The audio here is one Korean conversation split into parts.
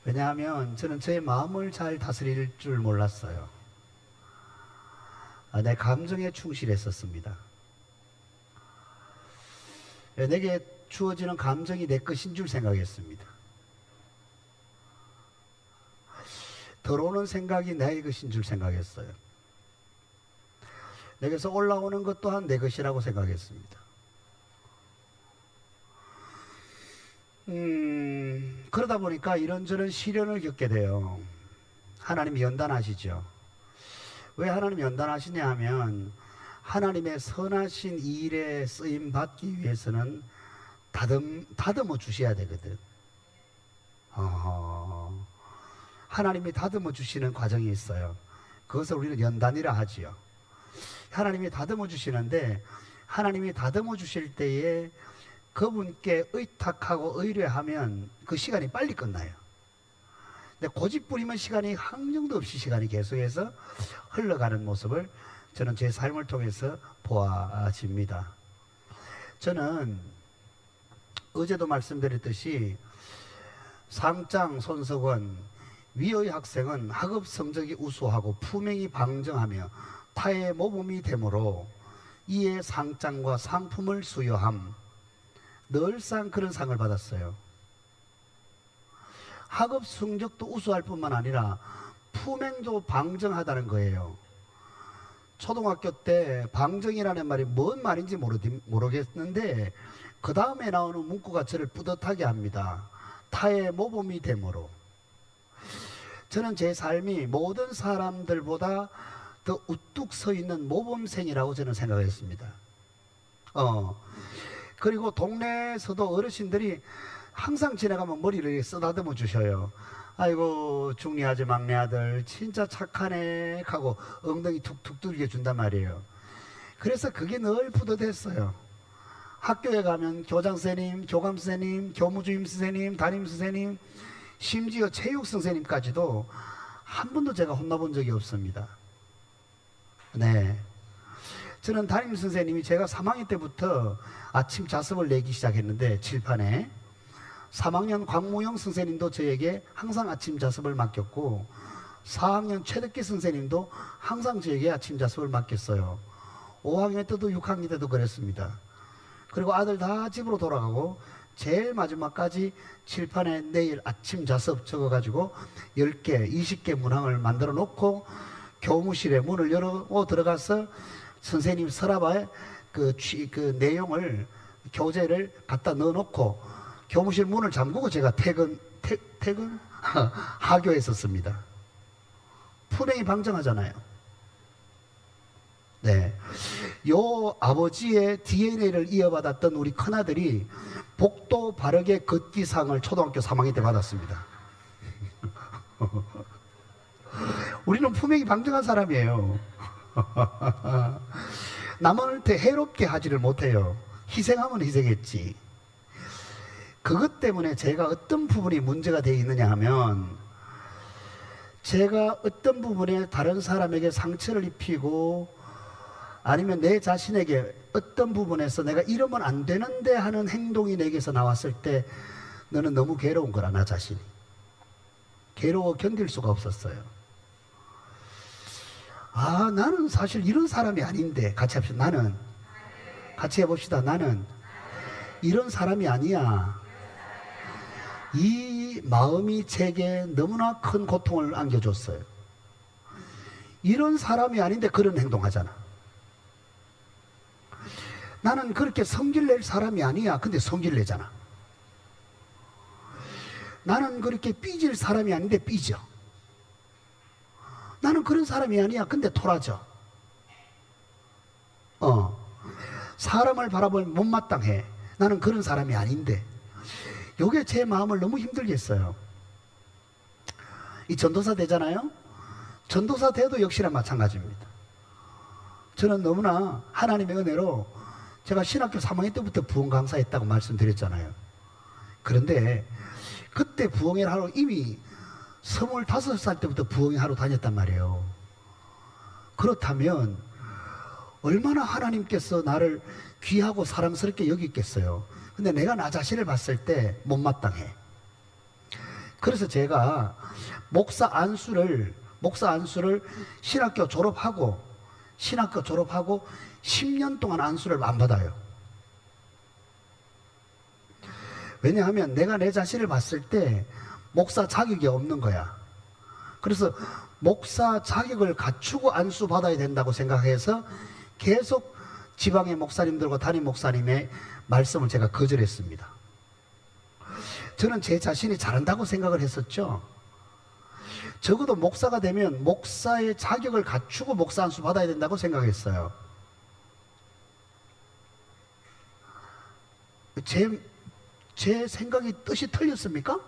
왜냐하면 저는 제 마음을 잘 다스릴 줄 몰랐어요. 내 감정에 충실했었습니다. 내게 주어지는 감정이 내 것인 줄 생각했습니다. 들어오는 생각이 내 것인 줄 생각했어요. 내게서 올라오는 것 또한 내 것이라고 생각했습니다. 그러다 보니까 이런저런 시련을 겪게 돼요. 하나님이 연단하시죠. 왜 하나님이 연단하시냐 하면 하나님의 선하신 일에 쓰임 받기 위해서는 다듬어 주셔야 되거든. 하나님이 다듬어 주시는 과정이 있어요. 그것을 우리는 연단이라 하지요. 하나님이 다듬어 주시는데, 하나님이 다듬어 주실 때에 그분께 의탁하고 의뢰하면 그 시간이 빨리 끝나요. 근데 고집 부리면 시간이 한정도 없이 시간이 계속해서 흘러가는 모습을 저는 제 삶을 통해서 보아집니다. 저는 어제도 말씀드렸듯이 상장 손석원 위의 학생은 학업 성적이 우수하고 품행이 방정하며 타의 모범이 되므로 이에 상장과 상품을 수여함. 늘상 그런 상을 받았어요. 학업 성적도 우수할 뿐만 아니라 품행도 방정하다는 거예요. 초등학교 때 방정이라는 말이 뭔 말인지 모르겠는데 그 다음에 나오는 문구가 저를 뿌듯하게 합니다. 타의 모범이 되므로. 저는 제 삶이 모든 사람들보다 더 우뚝 서 있는 모범생이라고 저는 생각했습니다. 그리고 동네에서도 어르신들이 항상 지나가면 머리를 쓰다듬어 주셔요. 아이고 중리 아재 막내 아들 진짜 착하네 하고 엉덩이 툭툭 두들겨 준단 말이에요. 그래서 그게 늘 뿌듯했어요. 학교에 가면 교장 선생님, 교감 선생님, 교무주임 선생님, 담임 선생님, 심지어 체육 선생님까지도 한 번도 제가 혼나본 적이 없습니다. 네. 저는 담임 선생님이 제가 3학년 때부터 아침 자습을 내기 시작했는데 칠판에 3학년 광무영 선생님도 저에게 항상 아침 자습을 맡겼고 4학년 최덕기 선생님도 항상 저에게 아침 자습을 맡겼어요. 5학년 때도 6학년 때도 그랬습니다. 그리고 아들 다 집으로 돌아가고 제일 마지막까지 칠판에 내일 아침 자습 적어가지고 10개, 20개 문항을 만들어 놓고 교무실에 문을 열고 들어가서 선생님 서랍에 그 내용을 교재를 갖다 넣어놓고 교무실 문을 잠그고 제가 퇴근 하교했었습니다. 품행이 방정하잖아요. 네, 요 아버지의 DNA를 이어받았던 우리 큰아들이 복도 바르게 걷기상을 초등학교 3학년 때 받았습니다. 우리는 품행이 방정한 사람이에요. 남한테 해롭게 하지를 못해요. 희생하면 희생했지. 그것 때문에 제가 어떤 부분이 문제가 되어 있느냐 하면 제가 어떤 부분에 다른 사람에게 상처를 입히고 아니면 내 자신에게 어떤 부분에서 내가 이러면 안 되는데 하는 행동이 내게서 나왔을 때 너는 너무 괴로운 거라. 나 자신이 괴로워 견딜 수가 없었어요. 나는 사실 이런 사람이 아닌데. 같이 합시다. 나는, 같이 해봅시다. 나는 이런 사람이 아니야. 이 마음이 제게 너무나 큰 고통을 안겨줬어요. 이런 사람이 아닌데 그런 행동하잖아. 나는 그렇게 성질 낼 사람이 아니야. 근데 성질 내잖아. 나는 그렇게 삐질 사람이 아닌데 삐져. 나는 그런 사람이 아니야. 근데 토라져. 사람을 바라보면 못마땅해. 나는 그런 사람이 아닌데. 요게 제 마음을 너무 힘들게 했어요. 이 전도사 되잖아요. 전도사 돼도 역시나 마찬가지입니다. 저는 너무나 하나님의 은혜로 제가 신학교 3학년 때부터 부흥 강사했다고 말씀드렸잖아요. 그런데 그때 부흥회를 하러 이미 25살 때부터 부흥회 하러 다녔단 말이에요. 그렇다면 얼마나 하나님께서 나를 귀하고 사랑스럽게 여기겠어요. 근데 내가 나 자신을 봤을 때 못마땅해. 그래서 제가 목사 안수를 신학교 졸업하고 10년 동안 안수를 안 받아요. 왜냐하면 내가 내 자신을 봤을 때 목사 자격이 없는 거야. 그래서 목사 자격을 갖추고 안수 받아야 된다고 생각해서 계속 지방의 목사님들과 담임 목사님의 말씀을 제가 거절했습니다. 저는 제 자신이 잘한다고 생각을 했었죠. 적어도 목사가 되면 목사의 자격을 갖추고 목사 안수 받아야 된다고 생각했어요. 제 생각이 뜻이 틀렸습니까?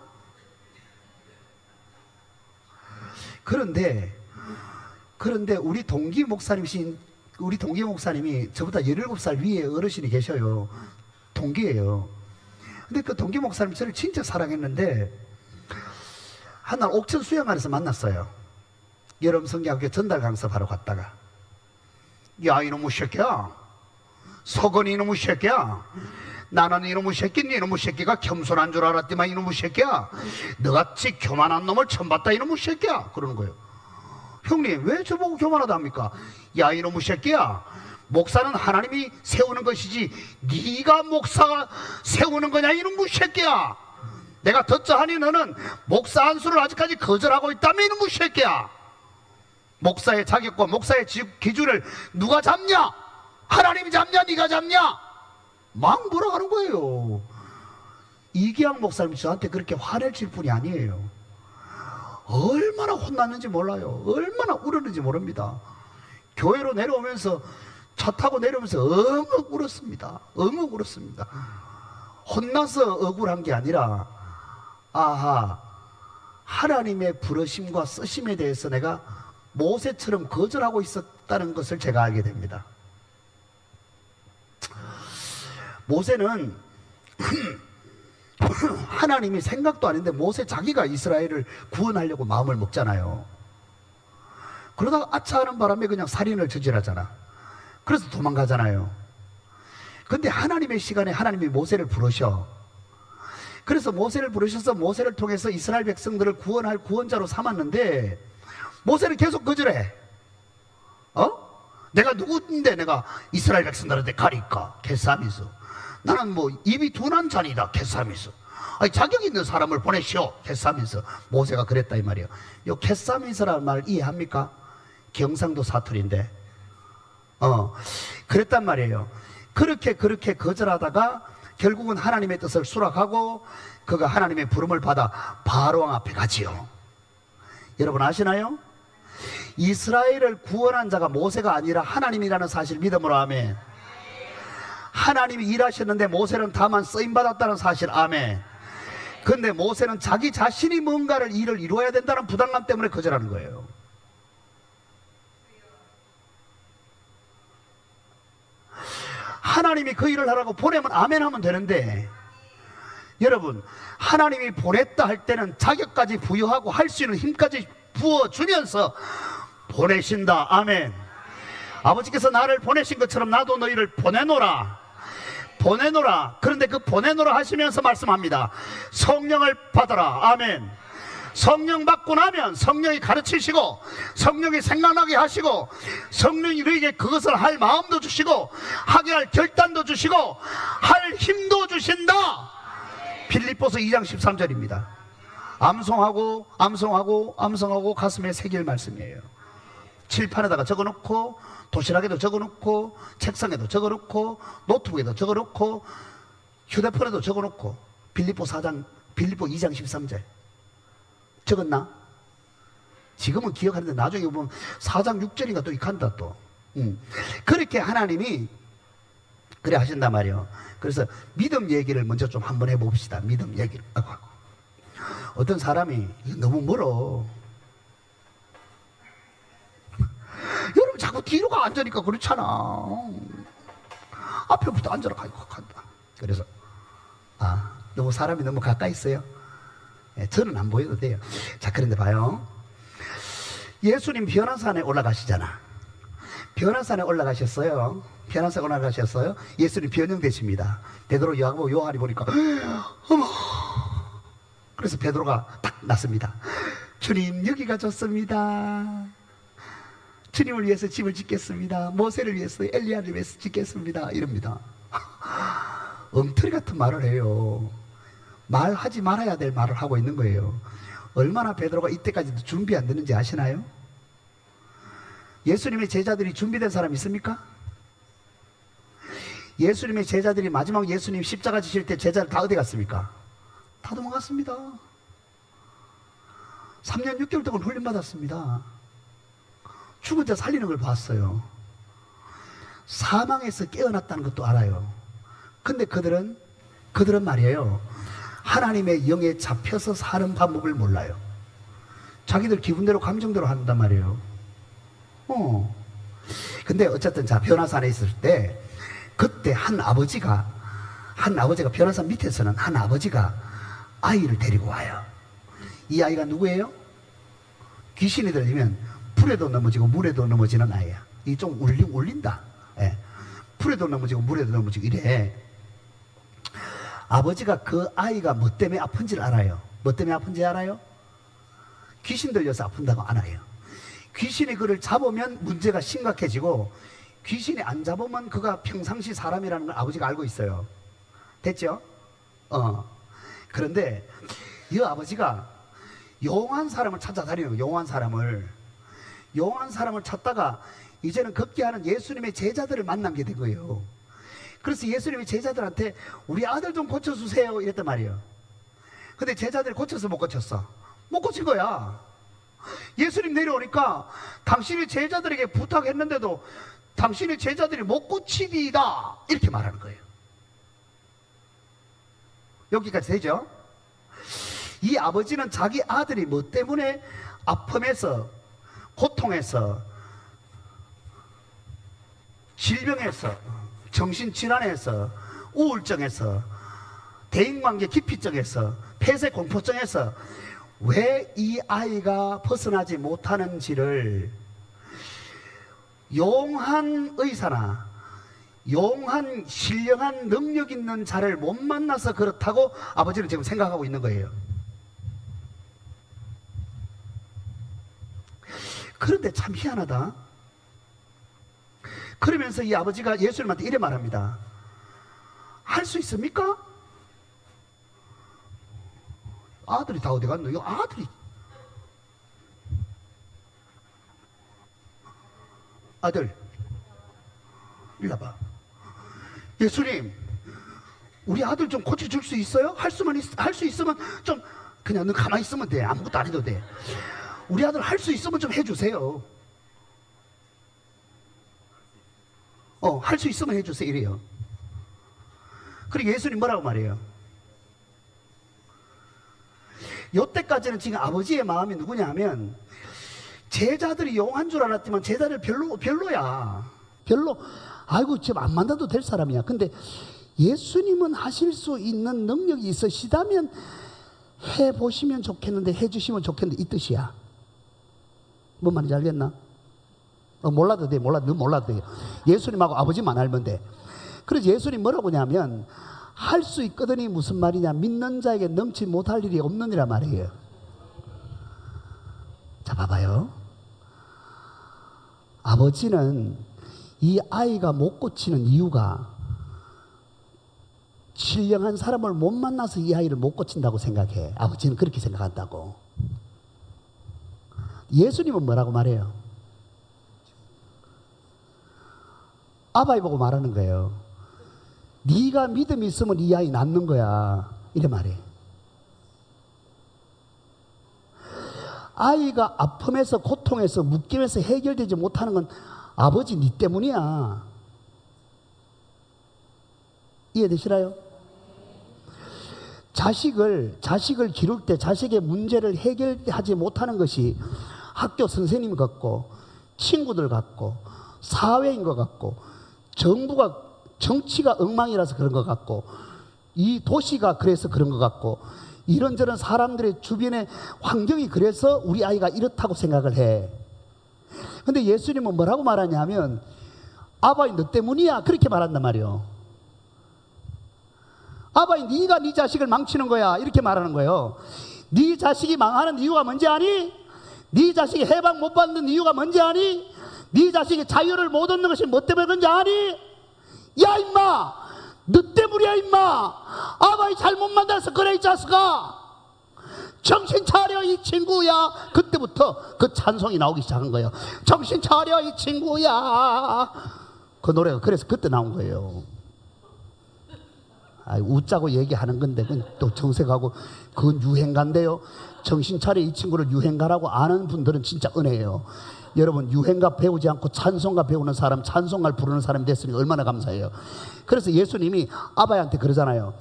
그런데 우리 동기 목사님이 저보다 17살 위에 어르신이 계셔요. 동기예요. 근데 그 동기 목사님 저를 진짜 사랑했는데 한날 옥천 수영관에서 만났어요. 여름 성경학교 전달 강습하러 갔다가, 야 이놈의 새끼야, 서건이 이놈의 새끼야, 나는 이놈의 새끼, 이놈의 새끼가 겸손한 줄 알았지만 이놈의 새끼야, 너같이 교만한 놈을 처음 봤다 이놈의 새끼야, 그러는 거예요. 형님 왜 저보고 교만하다 합니까? 야 이놈의 새끼야, 목사는 하나님이 세우는 것이지 네가 목사가 세우는 거냐 이놈의 새끼야. 내가 듣자 하니 너는 목사 안수를 아직까지 거절하고 있다며 이놈의 새끼야. 목사의 자격과 목사의 기준을 누가 잡냐? 하나님이 잡냐 네가 잡냐? 막 뭐라 하는 거예요. 이기양 목사님이 저한테 그렇게 화낼 뿐이 아니에요. 얼마나 혼났는지 몰라요. 얼마나 울었는지 모릅니다. 교회로 내려오면서 차 타고 내려오면서 엉엉 울었습니다. 엉엉 울었습니다. 혼나서 억울한 게 아니라, 아하, 하나님의 부르심과 쓰심에 대해서 내가 모세처럼 거절하고 있었다는 것을 제가 알게 됩니다. 모세는 하나님이 생각도 안 했는데 모세 자기가 이스라엘을 구원하려고 마음을 먹잖아요. 그러다가 아차하는 바람에 그냥 살인을 저질하잖아. 그래서 도망가잖아요. 근데 하나님의 시간에 하나님이 모세를 부르셔. 그래서 모세를 부르셔서 모세를 통해서 이스라엘 백성들을 구원할 구원자로 삼았는데 모세는 계속 거절해. 내가 누구인데 내가 이스라엘 백성들한테 가릴까? 개싸미서. 나는 뭐 입이 둔한 자니다. 개싸미서. 아니 자격 있는 사람을 보내시오. 개싸미서. 모세가 그랬다 이 말이에요. 요 개싸미서라는 말 이해합니까? 경상도 사투리인데. 그랬단 말이에요. 그렇게 거절하다가 결국은 하나님의 뜻을 수락하고 그가 하나님의 부름을 받아 바로왕 앞에 가지요. 여러분 아시나요? 이스라엘을 구원한 자가 모세가 아니라 하나님이라는 사실 믿음으로 아멘. 하나님이 일하셨는데 모세는 다만 쓰임받았다는 사실 아멘. 근데 모세는 자기 자신이 뭔가를 일을 이루어야 된다는 부담감 때문에 거절하는 거예요. 하나님이 그 일을 하라고 보내면 아멘 하면 되는데, 여러분 하나님이 보냈다 할 때는 자격까지 부여하고 할 수 있는 힘까지 부어주면서 보내신다. 아멘. 아버지께서 나를 보내신 것처럼 나도 너희를 보내노라. 그런데 그 보내노라 하시면서 말씀합니다. 성령을 받아라. 아멘. 성령 받고 나면 성령이 가르치시고 성령이 생각나게 하시고 성령이 너에게 그것을 할 마음도 주시고 하게 할 결단도 주시고 할 힘도 주신다. 빌립보서 2장 13절입니다. 암송하고 가슴에 새길 말씀이에요. 칠판에다가 적어놓고 도시락에도 적어놓고 책상에도 적어놓고 노트북에도 적어놓고 휴대폰에도 적어놓고 빌립보 2장 13절 적었나? 지금은 기억하는데 나중에 보면 4장 6절인가 또 익한다 또. 그렇게 하나님이 그래 하신단 말이에요. 그래서 믿음 얘기를 먼저 좀 한번 해봅시다. 믿음 얘기를. 어떤 사람이 너무 멀어. 여러분 자꾸 뒤로가 앉으니까 그렇잖아. 앞에부터 앉아라 간다. 그래서 너무 사람이 너무 가까이 있어요. 저는 안 보여도 돼요. 자, 그런데 봐요. 예수님 변화산에 올라가시잖아. 변화산에 올라가셨어요. 예수님 변형되십니다. 베드로, 야고보, 요한이 보니까 어머, 그래서 베드로가 딱 났습니다. 주님, 여기가 좋습니다. 주님을 위해서 집을 짓겠습니다. 모세를 위해서, 엘리야를 위해서 짓겠습니다. 이럽니다. 엉터리 같은 말을 해요. 말하지 말아야 될 말을 하고 있는 거예요. 얼마나 베드로가 이때까지도 준비 안 됐는지 아시나요? 예수님의 제자들이 준비된 사람 있습니까? 예수님의 제자들이 마지막 예수님 십자가 지실 때 제자들 다 어디 갔습니까? 다 도망갔습니다. 3년 6개월 동안 훈련받았습니다. 죽은 자 살리는 걸 봤어요. 사망에서 깨어났다는 것도 알아요. 근데 그들은 말이에요, 하나님의 영에 잡혀서 사는 방법을 몰라요. 자기들 기분대로 감정대로 한단 말이에요. 근데 어쨌든 자, 변화산에 있을 때 그때 한 아버지가 변화산 밑에서는 한 아버지가 아이를 데리고 와요. 이 아이가 누구예요? 귀신이 들리면 불에도 넘어지고 물에도 넘어지는 아이야. 이 좀 울린다. 예. 불에도 넘어지고 물에도 넘어지고 이래. 아버지가 그 아이가 뭐 때문에 아픈지를 알아요. 뭐 때문에 아픈지 알아요? 귀신 들려서 아픈다고 알아요. 귀신이 그를 잡으면 문제가 심각해지고, 귀신이 안 잡으면 그가 평상시 사람이라는 걸 아버지가 알고 있어요. 됐죠? 그런데 이 아버지가 용한 사람을 찾아다니는 거예요. 용한 사람을 찾다가 이제는 급기야는 예수님의 제자들을 만나게 된 거예요. 그래서 예수님의 제자들한테 우리 아들 좀 고쳐주세요 이랬단 말이에요. 근데 제자들이 고쳐서 못 고쳤어. 못 고친 거야. 예수님 내려오니까 당신의 제자들에게 부탁했는데도 당신의 제자들이 못 고치리이다 이렇게 말하는 거예요. 여기까지 되죠? 이 아버지는 자기 아들이 뭐 때문에 아픔에서, 고통에서, 질병에서, 정신질환에서, 우울증에서, 대인관계 기피증에서, 폐쇄공포증에서 왜 이 아이가 벗어나지 못하는지를 용한 의사나 용한 신령한 능력 있는 자를 못 만나서 그렇다고 아버지는 지금 생각하고 있는 거예요. 그런데 참 희한하다. 그러면서 이 아버지가 예수님한테 이래 말합니다. 할 수 있습니까? 아들이 다 어디 갔노? 이 아들이. 아들, 일로 와봐. 예수님, 우리 아들 좀 고쳐줄 수 있어요? 할 수 있으면 좀, 그냥 너 가만히 있으면 돼. 아무것도 안 해도 돼. 우리 아들 할 수 있으면 좀 해주세요. 할 수 있으면 해주세요. 이래요. 그리고 예수님 뭐라고 말해요? 요때까지는 지금 아버지의 마음이 누구냐면, 제자들이 용한 줄 알았지만 제자들 별로야. 아이고 지금 안 만나도 될 사람이야. 근데 예수님은 하실 수 있는 능력이 있으시다면 해보시면 좋겠는데, 해주시면 좋겠는데, 이 뜻이야. 뭔 말인지 알겠나? 몰라도 돼. 너 몰라도 돼. 예수님하고 아버지만 알면 돼. 그래서 예수님 뭐라고 하냐면, 할 수 있거든이 무슨 말이냐, 믿는 자에게 넘치 못할 일이 없느니라 말이에요. 자, 봐봐요. 아버지는 이 아이가 못 고치는 이유가 신령한 사람을 못 만나서 이 아이를 못 고친다고 생각해. 아버지는 그렇게 생각한다고. 예수님은 뭐라고 말해요? 아바이 보고 말하는 거예요. 네가 믿음이 있으면 이 아이 낫는 거야. 이래 말해. 아이가 아픔에서, 고통에서, 묶임에서 해결되지 못하는 건 아버지 네 때문이야. 이해되시나요? 자식을 기를 때 자식의 문제를 해결하지 못하는 것이 학교 선생님 같고, 친구들 같고, 사회인 것 같고, 정치가 엉망이라서 그런 것 같고, 이 도시가 그래서 그런 것 같고, 이런저런 사람들의 주변의 환경이 그래서 우리 아이가 이렇다고 생각을 해. 근데 예수님은 뭐라고 말하냐면, 아바이 너 때문이야. 그렇게 말한단 말이에요. 아바이 네가 네 자식을 망치는 거야, 이렇게 말하는 거예요. 네 자식이 망하는 이유가 뭔지 아니? 네 자식이 해방 못 받는 이유가 뭔지 아니? 네 자식이 자유를 못 얻는 것이 뭐 때문에 그런지 아니? 야 임마, 너 때문이야 임마. 아바이 잘못 만나서 그래 이 자식아. 정신 차려 이 친구야. 그때부터 그 찬송이 나오기 시작한 거예요. 정신 차려 이 친구야. 그 노래가 그래서 그때 나온 거예요. 웃자고 얘기하는 건데 또 정색하고 그건 유행가인데요. 정신 차려 이 친구를 유행가라고 아는 분들은 진짜 은혜예요. 여러분, 유행가 배우지 않고 찬송가 배우는 사람, 찬송가를 부르는 사람이 됐으니 얼마나 감사해요. 그래서 예수님이 아바이한테 그러잖아요.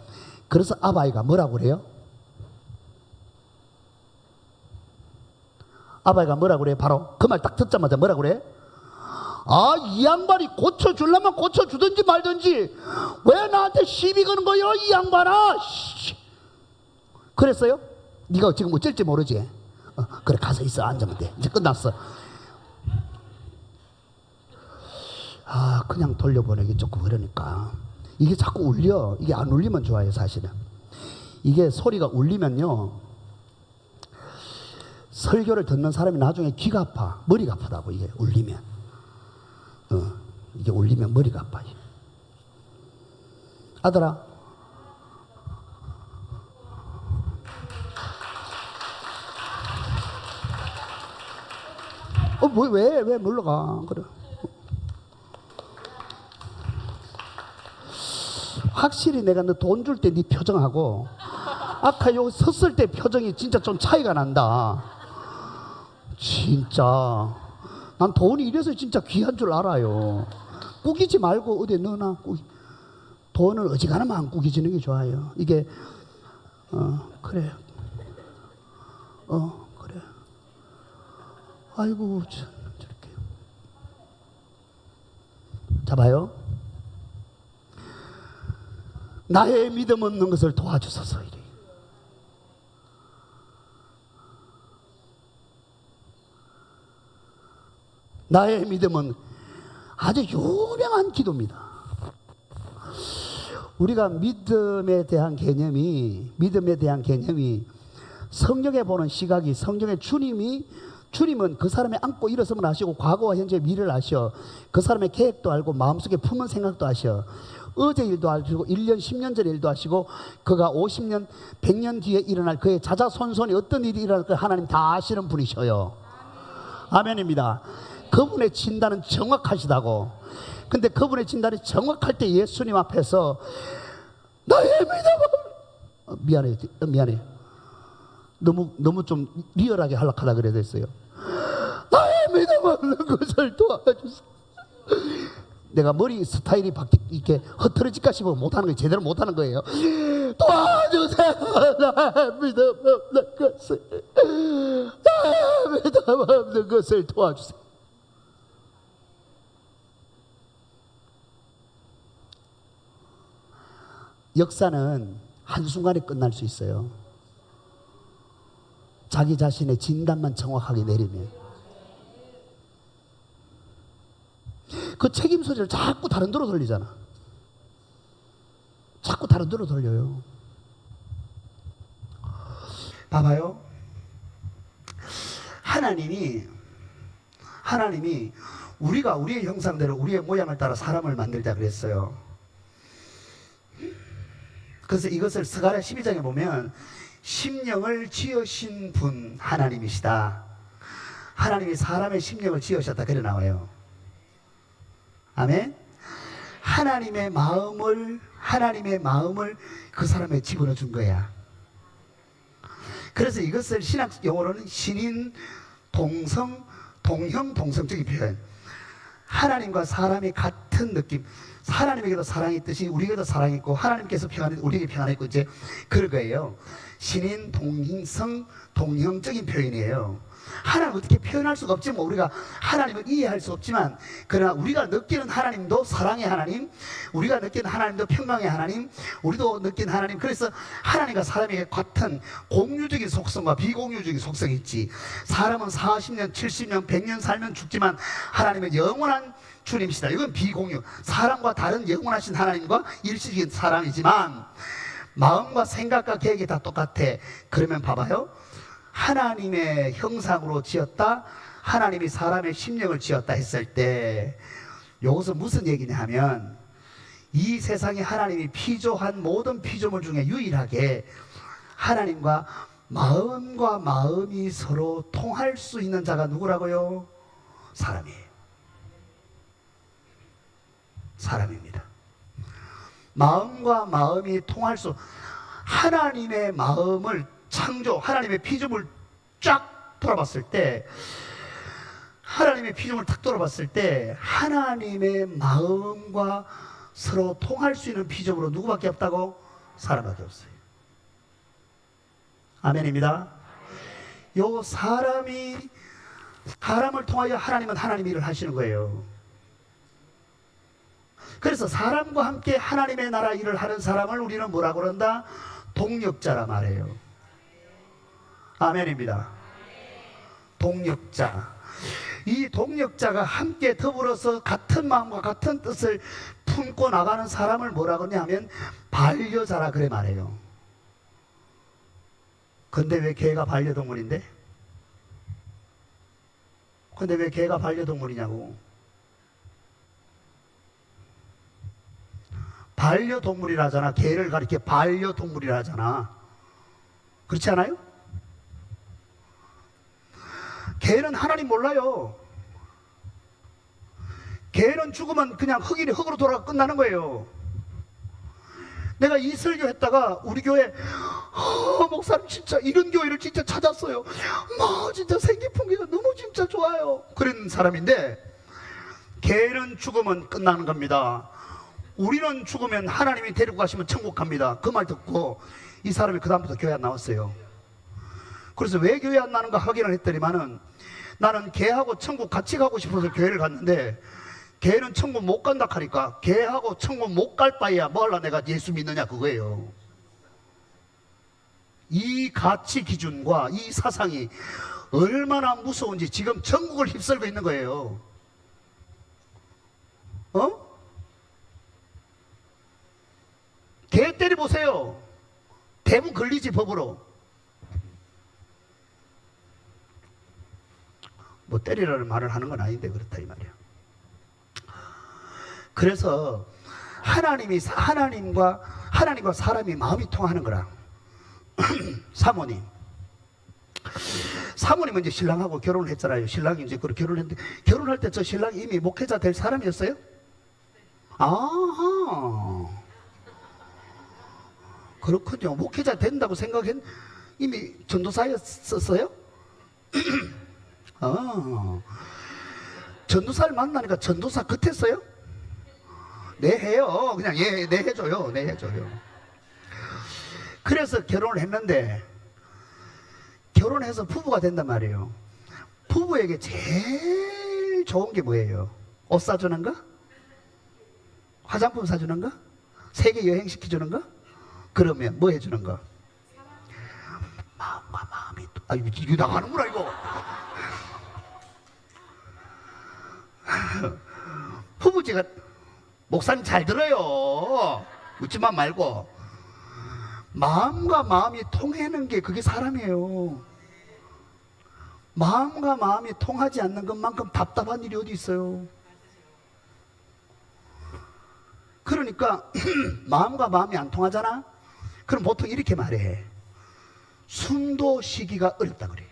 그래서 아바이가 뭐라고 그래요? 아바이가 뭐라고 그래요? 바로 그 말 딱 듣자마자 뭐라고 그래? 아, 이 양반이 고쳐주려면 고쳐주든지 말든지 왜 나한테 시비 거는 거예요 이 양반아. 그랬어요? 네가 지금 어쩔지 모르지? 그래, 가서 있어. 앉으면 돼. 이제 끝났어. 아, 그냥 돌려보내기 조금 그러니까. 이게 자꾸 울려. 이게 안 울리면 좋아요. 사실은 이게 소리가 울리면요, 설교를 듣는 사람이 나중에 귀가 아파. 머리가 아프다고. 이게 울리면 이게 울리면 머리가 아파요. 아들아, 왜 물러가? 그래. 확실히 내가 너 돈 줄 때 네 표정하고 아까 요 섰을 때 표정이 진짜 좀 차이가 난다. 진짜 난 돈이 이래서 진짜 귀한 줄 알아요. 꾸기지 말고 어디 넣어놔. 돈을 어지간하면 안 꾸기지는 게 좋아요. 이게 그래. 그래. 아이고 참, 저렇게. 자 봐요. 나의 믿음 없는 것을 도와주소서. 이래. 나의 믿음은 아주 유명한 기도입니다. 우리가 믿음에 대한 개념이 성경에 보는 시각이, 성경의 주님은 그 사람의 안고 일어서면 아시고 과거와 현재 미래를 아셔. 그 사람의 계획도 알고 마음속에 품은 생각도 아셔. 어제 일도 아시고 1년 10년 전의 일도 아시고 그가 50년 100년 뒤에 일어날 그의 자자손손이 어떤 일이 일어날 까 하나님 다 아시는 분이셔요. 아멘입니다. 그분의 진단은 정확하시다고. 근데 그분의 진단이 정확할 때 예수님 앞에서 나의 믿음을 미안해 너무 좀 리얼하게 하려고 그래야 됐어요. 나의 믿음 없는 것을 도와주세요. 내가 머리 스타일이 이렇게 흐트러질까 싶어 못하는 거예요. 제대로 못하는 거예요. 도와주세요. 나의 믿음 없는 것을 도와주세요. 역사는 한순간에 끝날 수 있어요. 자기 자신의 진단만 정확하게 내리면. 그 책임 소재를 자꾸 다른 데로 돌리잖아. 자꾸 다른 데로 돌려요. 봐봐요. 하나님이 우리가 우리의 형상대로 우리의 모양을 따라 사람을 만들자 그랬어요. 그래서 이것을 스가랴 12장에 보면 심령을 지으신 분 하나님이시다. 하나님이 사람의 심령을 지으셨다 그래 나와요. 아멘. 하나님의 마음을 그 사람에 집어넣어 준 거야. 그래서 이것을 신학 용어로는 신인 동성 동형 동성적인 표현. 하나님과 사람이 같은 느낌. 하나님에게도 사랑이 있듯이 우리에게도 사랑이 있고 하나님께서 평안이 우리에게 평안이 있고 이제 그럴 거예요. 신인 동성 동형적인 표현이에요. 하나님 어떻게 표현할 수가 없지. 우리가 하나님을 이해할 수 없지만 그러나 우리가 느끼는 하나님도 사랑의 하나님, 우리가 느끼는 하나님도 평강의 하나님, 우리도 느끼는 하나님. 그래서 하나님과 사람에게 같은 공유적인 속성과 비공유적인 속성이 있지. 사람은 40년 70년 100년 살면 죽지만 하나님은 영원한 주님이시다. 이건 비공유. 사람과 다른 영원하신 하나님과 일시적인 사랑이지만 마음과 생각과 계획이 다 똑같아. 그러면 봐봐요. 하나님의 형상으로 지었다, 하나님이 사람의 심령을 지었다 했을 때 이것은 무슨 얘기냐 하면, 이 세상에 하나님이 피조한 모든 피조물 중에 유일하게 하나님과 마음과 마음이 서로 통할 수 있는 자가 누구라고요? 사람이에요. 사람입니다. 마음과 마음이 통할 수, 하나님의 마음을 창조, 하나님의 피조물 쫙 돌아봤을 때, 하나님의 피조물 탁 돌아봤을 때 하나님의 마음과 서로 통할 수 있는 피조물은 누구밖에 없다고? 사람밖에 없어요. 아멘입니다. 요 사람을 통하여 하나님은 하나님 일을 하시는 거예요. 그래서 사람과 함께 하나님의 나라 일을 하는 사람을 우리는 뭐라고 그런다? 동력자라 말해요. 아멘입니다. 동력자. 이 동력자가 함께 더불어서 같은 마음과 같은 뜻을 품고 나가는 사람을 뭐라고 하냐 하면 반려자라 그래 말해요. 근데 왜 개가 반려동물인데? 근데 왜 개가 반려동물이냐고. 반려동물이라 하잖아. 개를 가리켜 반려동물이라 하잖아. 그렇지 않아요? 개는 하나님 몰라요. 개는 죽으면 그냥 흙으로 돌아가 끝나는 거예요. 내가 이 설교 했다가 우리 교회 목사님 진짜 이런 교회를 진짜 찾았어요. 진짜 생기풍기가 너무 진짜 좋아요. 그런 사람인데, 개는 죽으면 끝나는 겁니다. 우리는 죽으면 하나님이 데리고 가시면 천국 갑니다. 그 말 듣고 이 사람이 그 다음부터 교회 안 나왔어요. 그래서 왜 교회 안 나는가 확인을 했더니만은, 나는 개하고 천국 같이 가고 싶어서 교회를 갔는데 개는 천국 못 간다 하니까, 개하고 천국 못 갈 바에야 뭐 하려 내가 예수 믿느냐 그거예요. 이 가치 기준과 이 사상이 얼마나 무서운지 지금 전국을 휩쓸고 있는 거예요. 개 때려보세요. 대부분 걸리지, 법으로. 뭐 때리라는 말을 하는 건 아닌데 그렇다 이 말이야. 그래서 하나님과 사람이 마음이 통하는 거라. 사모님은 이제 신랑하고 결혼을 했잖아요. 신랑이 이제 그렇게 결혼했는데, 결혼할 때 저 신랑이 이미 목회자 될 사람이었어요? 아하, 그렇군요. 목회자 된다고 생각했, 이미 전도사였었어요? 전도사를 만나니까 전도사 같았어요? 네 해요. 그냥 네 해줘요. 네 해줘요. 그래서 결혼을 했는데, 결혼해서 부부가 된단 말이에요. 부부에게 제일 좋은 게 뭐예요? 옷 사주는가? 화장품 사주는가? 세계 여행시켜주는가? 그러면 뭐 해주는가? 마음과 마음이 이거 나가는구나 이거. 부부지가, 목사님 잘 들어요. 웃지만 말고, 마음과 마음이 통하는 게 그게 사람이에요. 마음과 마음이 통하지 않는 것만큼 답답한 일이 어디 있어요. 그러니까 마음과 마음이 안 통하잖아. 그럼 보통 이렇게 말해. 숨도 쉬기가 어렵다 그래.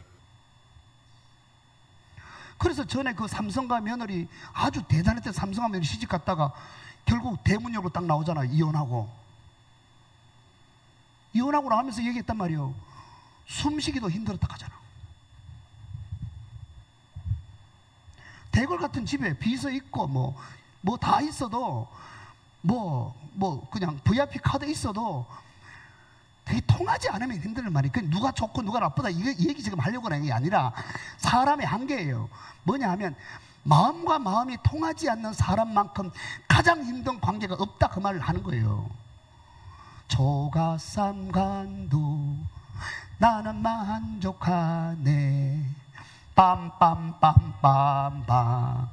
그래서 전에 그 삼성가 며느리 아주 대단했던 삼성가 며느리 시집 갔다가 결국 대문역으로 딱 나오잖아. 이혼하고 나오면서 얘기했단 말이에요. 숨쉬기도 힘들었다 하잖아. 대궐 같은 집에 비서 있고 뭐 다 있어도 그냥 VIP 카드 있어도 되게 통하지 않으면 힘든 말이에요. 누가 좋고 누가 나쁘다 이 얘기 지금 하려고 하는 게 아니라 사람의 한계예요. 뭐냐 하면 마음과 마음이 통하지 않는 사람만큼 가장 힘든 관계가 없다 그 말을 하는 거예요. 조가삼간두 나는 만족하네 빰빰빰빰빰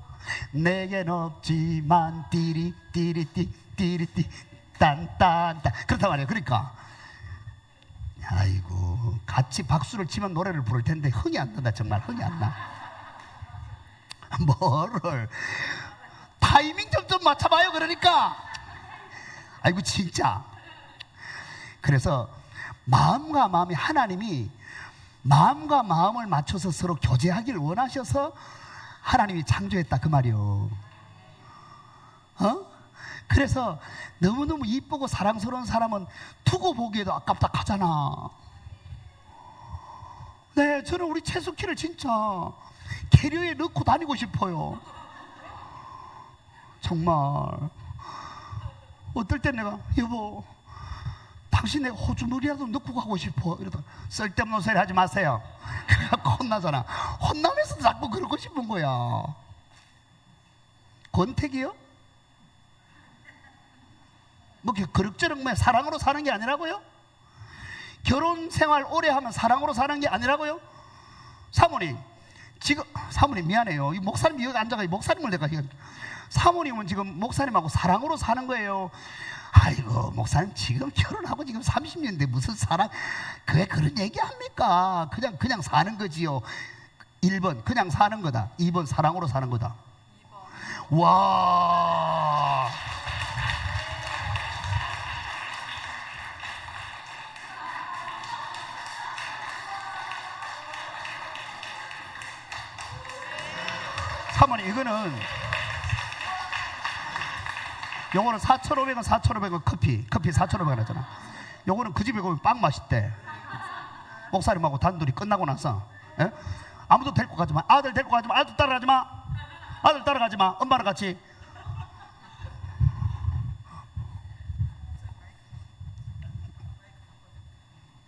내겐 없지만 띠리띠리띠 띠리띠 딴딴딴 그렇단 말이에요. 그러니까 아이고, 같이 박수를 치면 노래를 부를 텐데 흥이 안 난다. 정말 흥이 안 나. 뭐를 타이밍 좀 맞춰봐요. 그러니까 아이고 진짜. 그래서 마음과 마음이, 하나님이 마음과 마음을 맞춰서 서로 교제하기를 원하셔서 하나님이 창조했다 그 말이요. 그래서 너무너무 이쁘고 사랑스러운 사람은 두고 보기에도 아깝다 하잖아. 네, 저는 우리 채숙이를 진짜 캐리어에 넣고 다니고 싶어요. 정말. 어떨 때 내가 여보, 당신 내가 호주머니라도 넣고 가고 싶어 이러다가 쓸데없는 소리 하지 마세요. 그래갖고 혼나잖아. 혼나면서 자꾸 그러고 싶은 거야. 권태기요? 뭐 그럭저럭 뭐 사랑으로 사는 게 아니라고요? 결혼 생활 오래 하면 사랑으로 사는 게 아니라고요? 사모님 지금, 사모님 미안해요. 이 목사님 여기 앉아가 목사님을 내가 사모님은 지금 목사님하고 사랑으로 사는 거예요. 아이고 목사님 지금 결혼하고 지금 30년인데 무슨 사랑, 그게 그런 얘기 합니까? 그냥 사는 거지요. 1번 그냥 사는 거다, 2번 사랑으로 사는 거다. 2번. 와, 사모님 이거는 요거는 4,500원 4,500원 커피 4,500원 하잖아. 요거는 그 집에 가면 빵 맛있대. 목사님하고 단둘이 끝나고 나서 아무도 데리고 가지 마. 아들 데리고 가지 마. 아들 따라가지 마. 아들 따라가지 마. 엄마랑 같이.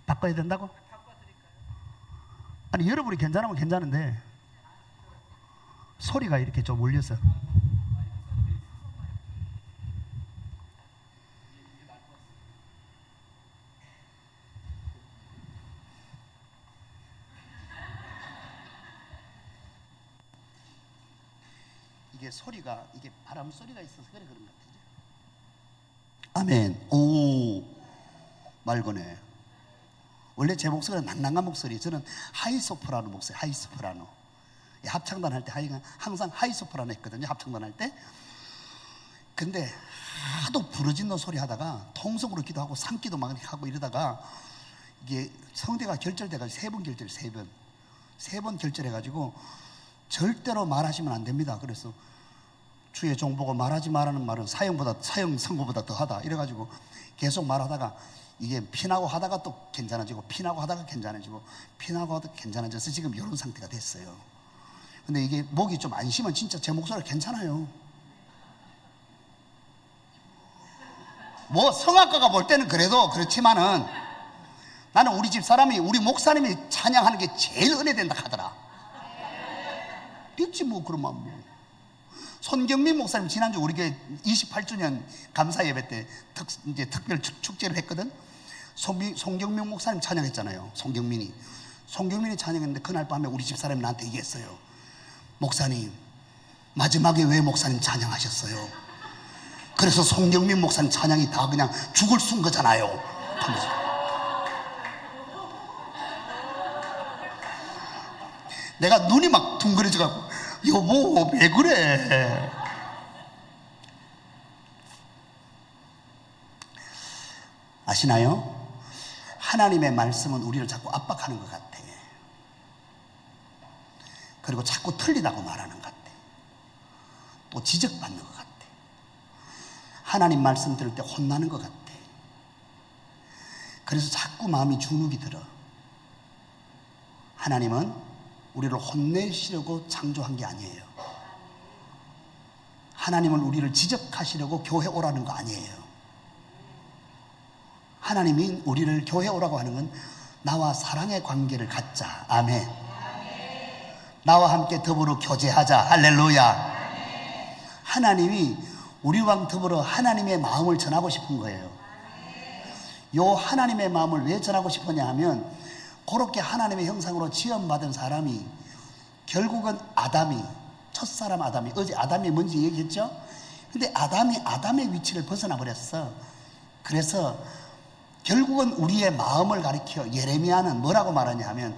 바꿔야 된다고? 아니 여러분이 괜찮으면 괜찮은데 소리가 이렇게 좀 울려서. 이게 소리가, 이게 바람 소리가 있어서 그래 그런 것 같아요. 아멘. 오, 말거네. 원래 제 목소리가 낭낭한 목소리. 저는 하이소프라노 목소리, 하이소프라노. 합창단 할 때 항상 하이소프라노 했거든요. 합창단 할 때. 근데 하도 부르짖는 소리 하다가 통성으로 기도하고 산기도 막 하고 이러다가 이게 성대가 결절돼가지고 3번 결절, 3번 결절해가지고 절대로 말하시면 안 됩니다. 그래서 주의 종 보고 말하지 말라는 말은 사형 선고보다 더하다 이래가지고 계속 말하다가 이게 피나고 하다가 또 괜찮아지고 피나고 하다가 괜찮아지고 피나고 하다가 괜찮아져서 지금 이런 상태가 됐어요. 근데 이게 목이 좀 안 쉬면 진짜 제 목소리가 괜찮아요. 뭐 성악가가 볼 때는 그래도 그렇지만은 나는 우리 집 사람이, 우리 목사님이 찬양하는 게 제일 은혜된다 하더라. 됐지 뭐. 그러면 뭐. 손경민 목사님 지난주 우리 교회 28주년 감사 예배 때 이제 특별 축제를 했거든. 송경민 목사님 찬양했잖아요. 송경민이 찬양했는데 그날 밤에 우리 집 사람이 나한테 얘기했어요. 목사님 마지막에 왜 목사님 찬양하셨어요? 그래서 송경민 목사님 찬양이 다 그냥 죽을 쓴 거잖아요 하면서. 내가 눈이 막 둥그레져가지고 여보 왜 그래? 아시나요? 하나님의 말씀은 우리를 자꾸 압박하는 것 같아. 그리고 자꾸 틀리다고 말하는 것 같아. 또 지적받는 것 같아. 하나님 말씀 들을 때 혼나는 것 같아. 그래서 자꾸 마음이 주눅이 들어. 하나님은 우리를 혼내시려고 창조한 게 아니에요. 하나님은 우리를 지적하시려고 교회 오라는 거 아니에요. 하나님이 우리를 교회 오라고 하는 건 나와 사랑의 관계를 갖자. 아멘. 나와 함께 더불어 교제하자. 할렐루야. 하나님이 우리와 더불어 하나님의 마음을 전하고 싶은 거예요. 요 하나님의 마음을 왜 전하고 싶었냐 하면, 그렇게 하나님의 형상으로 지음받은 사람이 결국은 아담이, 첫사람 아담이, 어제 아담이 뭔지 얘기했죠? 근데 아담이 아담의 위치를 벗어나 버렸어. 그래서 결국은 우리의 마음을 가리켜 예레미야는 뭐라고 말하냐 하면,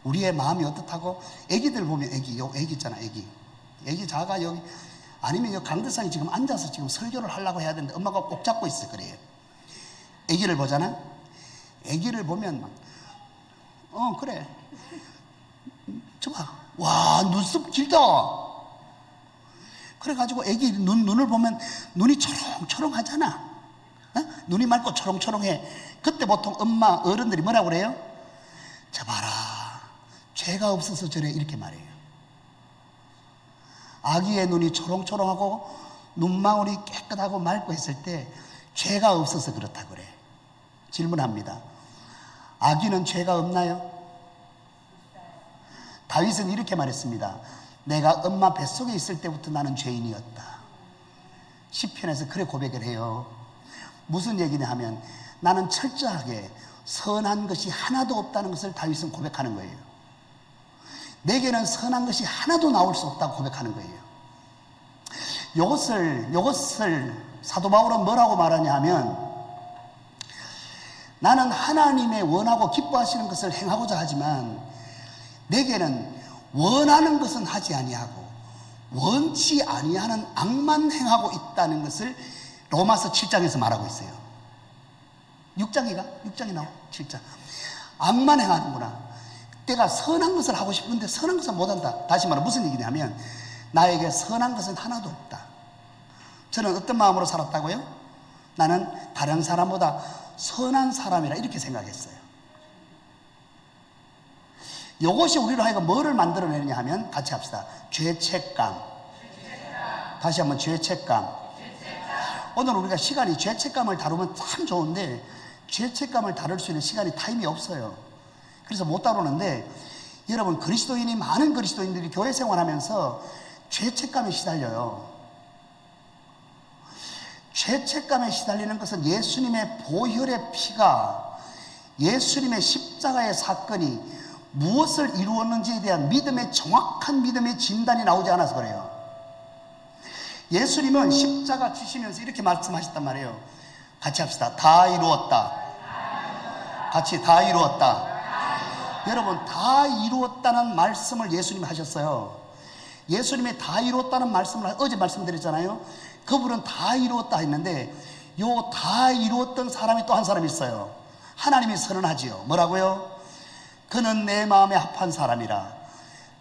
우리의 마음이 어떻다고? 애기들 보면 애기 있잖아. 애기 자가 여기, 아니면 여기 강대상에 지금 앉아서 지금 설교를 하려고 해야 되는데 엄마가 꼭 잡고 있어. 그래요. 애기를 보잖아. 애기를 보면 막 그래, 저봐, 와 눈썹 길다. 그래가지고 애기 눈을 보면 눈이 초롱초롱하잖아. 눈이 맑고 초롱초롱해. 그때 보통 엄마 어른들이 뭐라고 그래요? 저 봐라, 죄가 없어서 저래, 이렇게 말해요. 아기의 눈이 초롱초롱하고 눈망울이 깨끗하고 맑고 했을 때 죄가 없어서 그렇다 그래. 질문합니다. 아기는 죄가 없나요? 다윗은 이렇게 말했습니다. 내가 엄마 뱃속에 있을 때부터 나는 죄인이었다. 시편에서 그래 고백을 해요. 무슨 얘기냐 하면, 나는 철저하게 선한 것이 하나도 없다는 것을 다윗은 고백하는 거예요. 내게는 선한 것이 하나도 나올 수 없다고 고백하는 거예요. 이것을 사도 바울은 뭐라고 말하냐 하면, 나는 하나님의 원하고 기뻐하시는 것을 행하고자 하지만 내게는 원하는 것은 하지 아니하고 원치 아니하는 악만 행하고 있다는 것을 로마서 7장에서 말하고 있어요. 6장이 나와. 7장. 악만 행하는구나. 내가 선한 것을 하고 싶은데 선한 것을 못한다. 다시 말해 무슨 얘기냐면, 나에게 선한 것은 하나도 없다. 저는 어떤 마음으로 살았다고요? 나는 다른 사람보다 선한 사람이라 이렇게 생각했어요. 이것이 우리로 하여금 뭐를 만들어내느냐 하면, 같이 합시다. 죄책감. 다시 한번 죄책감. 오늘 우리가 시간이 죄책감을 다루면 참 좋은데 죄책감을 다룰 수 있는 시간이 타임이 없어요. 그래서 못 다루는데, 여러분, 많은 그리스도인들이 교회 생활하면서 죄책감에 시달려요. 죄책감에 시달리는 것은 예수님의 보혈의 피가, 예수님의 십자가의 사건이 무엇을 이루었는지에 대한 정확한 믿음의 진단이 나오지 않아서 그래요. 예수님은 십자가 지시면서 이렇게 말씀하셨단 말이에요. 같이 합시다. 다 이루었다. 같이 다 이루었다. 여러분, 다 이루었다는 말씀을 예수님이 하셨어요. 예수님이 다 이루었다는 말씀을 어제 말씀드렸잖아요. 그분은 다 이루었다 했는데, 요 다 이루었던 사람이 또 한 사람이 있어요. 하나님이 선언하지요. 뭐라고요? 그는 내 마음에 합한 사람이라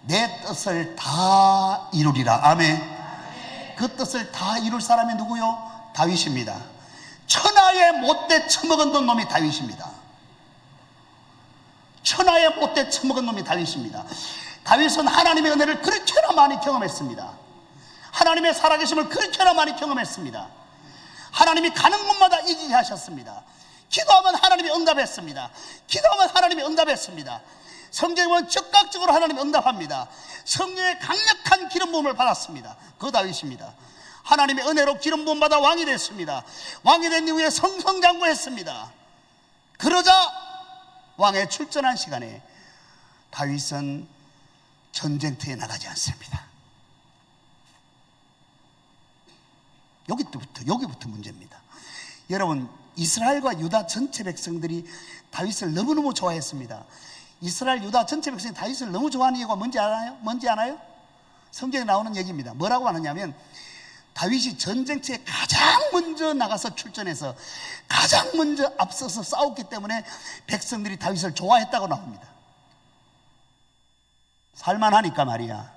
내 뜻을 다 이루리라. 아멘. 그 뜻을 다 이룰 사람이 누구요? 다윗입니다. 천하에 못돼 처먹은 놈이 다윗입니다. 천하에 못돼 처먹은 놈이 다윗입니다. 다윗은 하나님의 은혜를 그렇게나 많이 경험했습니다. 하나님의 살아계심을 그렇게나 많이 경험했습니다. 하나님이 가는 곳마다 이기게 하셨습니다. 기도하면 하나님이 응답했습니다. 기도하면 하나님이 응답했습니다. 성경에 보면 즉각적으로 하나님이 응답합니다. 성령의 강력한 기름 부음을 받았습니다. 그 다윗입니다. 하나님의 은혜로 기름 부음 받아 왕이 됐습니다. 왕이 된 이후에 성성장구했습니다. 그러자 왕에 출전한 시간에 다윗은 전쟁터에 나가지 않습니다. 여기부터 문제입니다. 여러분, 이스라엘과 유다 전체 백성들이 다윗을 너무너무 좋아했습니다. 이스라엘, 유다 전체 백성이 다윗을 너무 좋아하는 이유가 뭔지 아나요? 성경에 나오는 얘기입니다. 뭐라고 하느냐면, 다윗이 전쟁터에 가장 먼저 나가서 출전해서 가장 먼저 앞서서 싸웠기 때문에 백성들이 다윗을 좋아했다고 나옵니다. 살만하니까 말이야.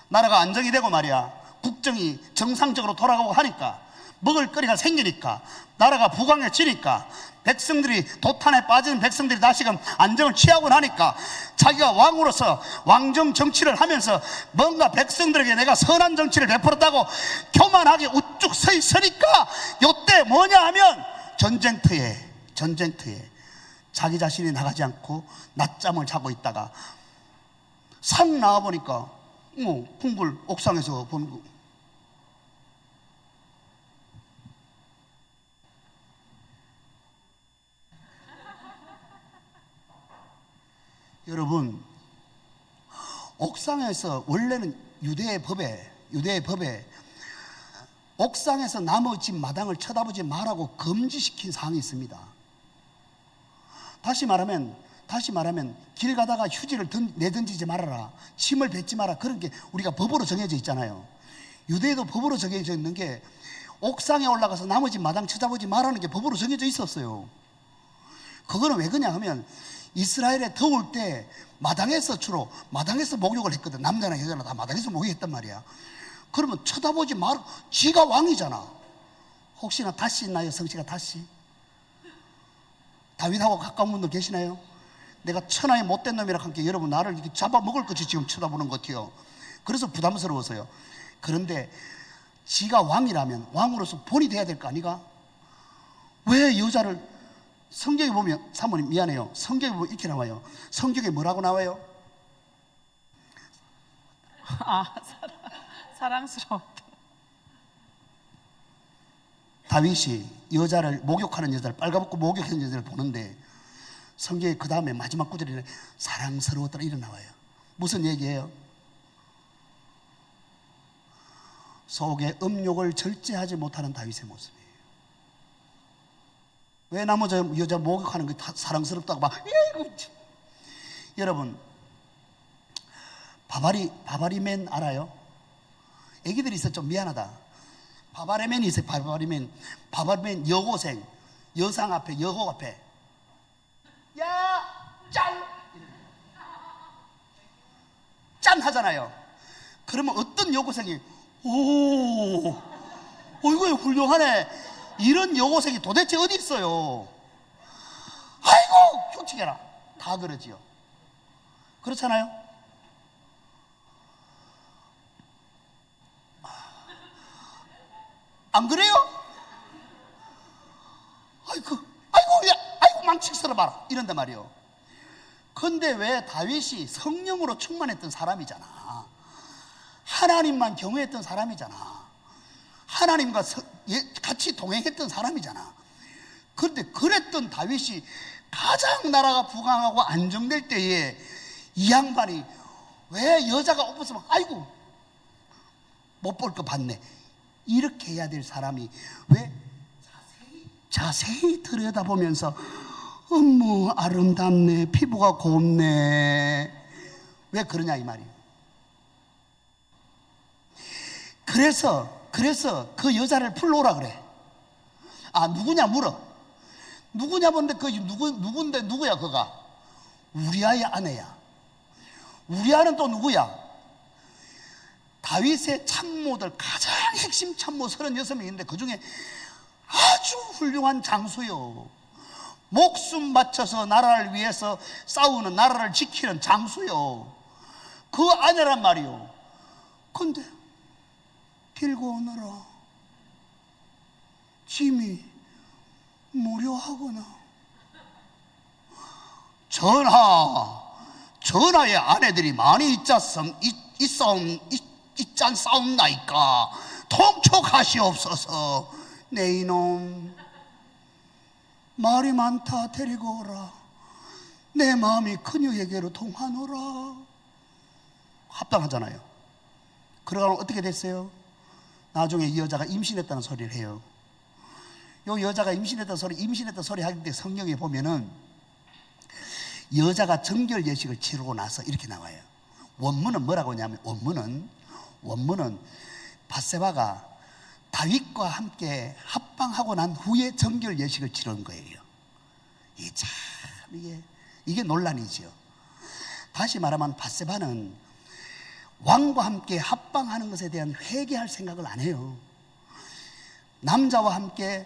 나라가 안정이 되고 말이야. 국정이 정상적으로 돌아가고 하니까, 먹을 거리가 생기니까, 나라가 부강해지니까, 백성들이, 도탄에 빠진 백성들이 다시금 안정을 취하고 나니까 자기가 왕으로서 왕정 정치를 하면서 뭔가 백성들에게 내가 선한 정치를 베풀었다고 교만하게 우뚝 서 있으니까, 요때 뭐냐 하면 전쟁터에 자기 자신이 나가지 않고 낮잠을 자고 있다가 싹 나와보니까 궁궐 옥상에서 보는 거. 여러분, 옥상에서 원래는 유대의 법에 옥상에서 남의 집 마당을 쳐다보지 말라고 금지시킨 사항이 있습니다. 다시 말하면 길 가다가 휴지를 내던지지 말아라, 침을 뱉지 마라, 그런 게 우리가 법으로 정해져 있잖아요. 유대에도 법으로 정해져 있는 게 옥상에 올라가서 남의 집 마당 쳐다보지 말라는 게 법으로 정해져 있었어요. 그거는 왜 그러냐 하면 이스라엘에 더울 때 주로 마당에서 목욕을 했거든. 남자나 여자나 다 마당에서 목욕했단 말이야. 그러면 쳐다보지 말, 지가 왕이잖아. 혹시나 다시 있나요? 성씨가 다시? 다윗하고 가까운 분들 계시나요? 내가 천하의 못된 놈이라 함께 여러분 나를 이렇게 잡아먹을 것이 지금 쳐다보는 것 같아요. 그래서 부담스러워서요. 그런데 지가 왕이라면 왕으로서 본이 돼야 될 거 아니가? 왜 여자를, 성경에 보면, 사모님 미안해요, 성경에 보면 이렇게 나와요. 성경에 뭐라고 나와요? 사랑스럽다. 다윗이 목욕하는 여자를, 빨가벗고 목욕하는 여자를 보는데 성경에 그 다음에 마지막 구절에 사랑스러웠더라 이런 나와요. 무슨 얘기예요? 속에 음욕을 절제하지 못하는 다윗의 모습이에요. 왜 나머지 여자 목욕하는 게 다 사랑스럽다고 막, 여러분, 바바리맨 알아요? 애기들이 있어 좀 미안하다. 바바리맨이 있어요. 바바리맨 여고생, 여상 앞에, 여고 앞에, 야, 짠 하잖아요. 그러면 어떤 여고생이 이거 훌륭하네, 이런 여고생이 도대체 어디 있어요? 아이고 흉측해라, 다 그러지요. 그렇잖아요. 안 그래요? 아이고 망치스러워라 이런단 말이에요. 근데 왜 다윗이 성령으로 충만했던 사람이잖아. 하나님만 경외했던 사람이잖아. 하나님과 같이 동행했던 사람이잖아. 그런데 그랬던 다윗이 가장 나라가 부강하고 안정될 때에 이 양반이 왜 여자가 없었으면 아이고 못 볼 거 봤네, 이렇게 해야 될 사람이 왜 자세히 들여다보면서 어머 아름답네, 피부가 곱네, 왜 그러냐 이 말이에요. 그래서 그 여자를 불러오라 그래. 누구냐 물어. 누구냐 본데 그 누군데 누구야 그가? 우리아의 아내야. 우리아는 또 누구야? 다윗의 참모들 가장 핵심 참모 36명인데 그 중에 아주 훌륭한 장수요. 목숨 바쳐서 나라를 위해서 싸우는, 나라를 지키는 장수요. 그 아내란 말이요. 근데 들고 오너라 짐이 무료하구나. 전하의 아내들이 많이 있잖사옵나이까 통촉하시옵소서. 내 이놈 말이 많다, 데리고 오라. 내 마음이 그녀에게로 통하노라. 합당하잖아요. 그러면 어떻게 됐어요? 나중에 이 여자가 임신했다는 소리를 해요. 이 여자가 임신했던 소리 하는데 성경에 보면은 여자가 정결 예식을 치르고 나서 이렇게 나와요. 원문은 뭐라고 하냐면, 원문은 밧세바가 다윗과 함께 합방하고 난 후에 정결 예식을 치른 거예요. 이게 논란이죠. 다시 말하면 밧세바는 왕과 함께 합방하는 것에 대한 회개할 생각을 안 해요. 남자와 함께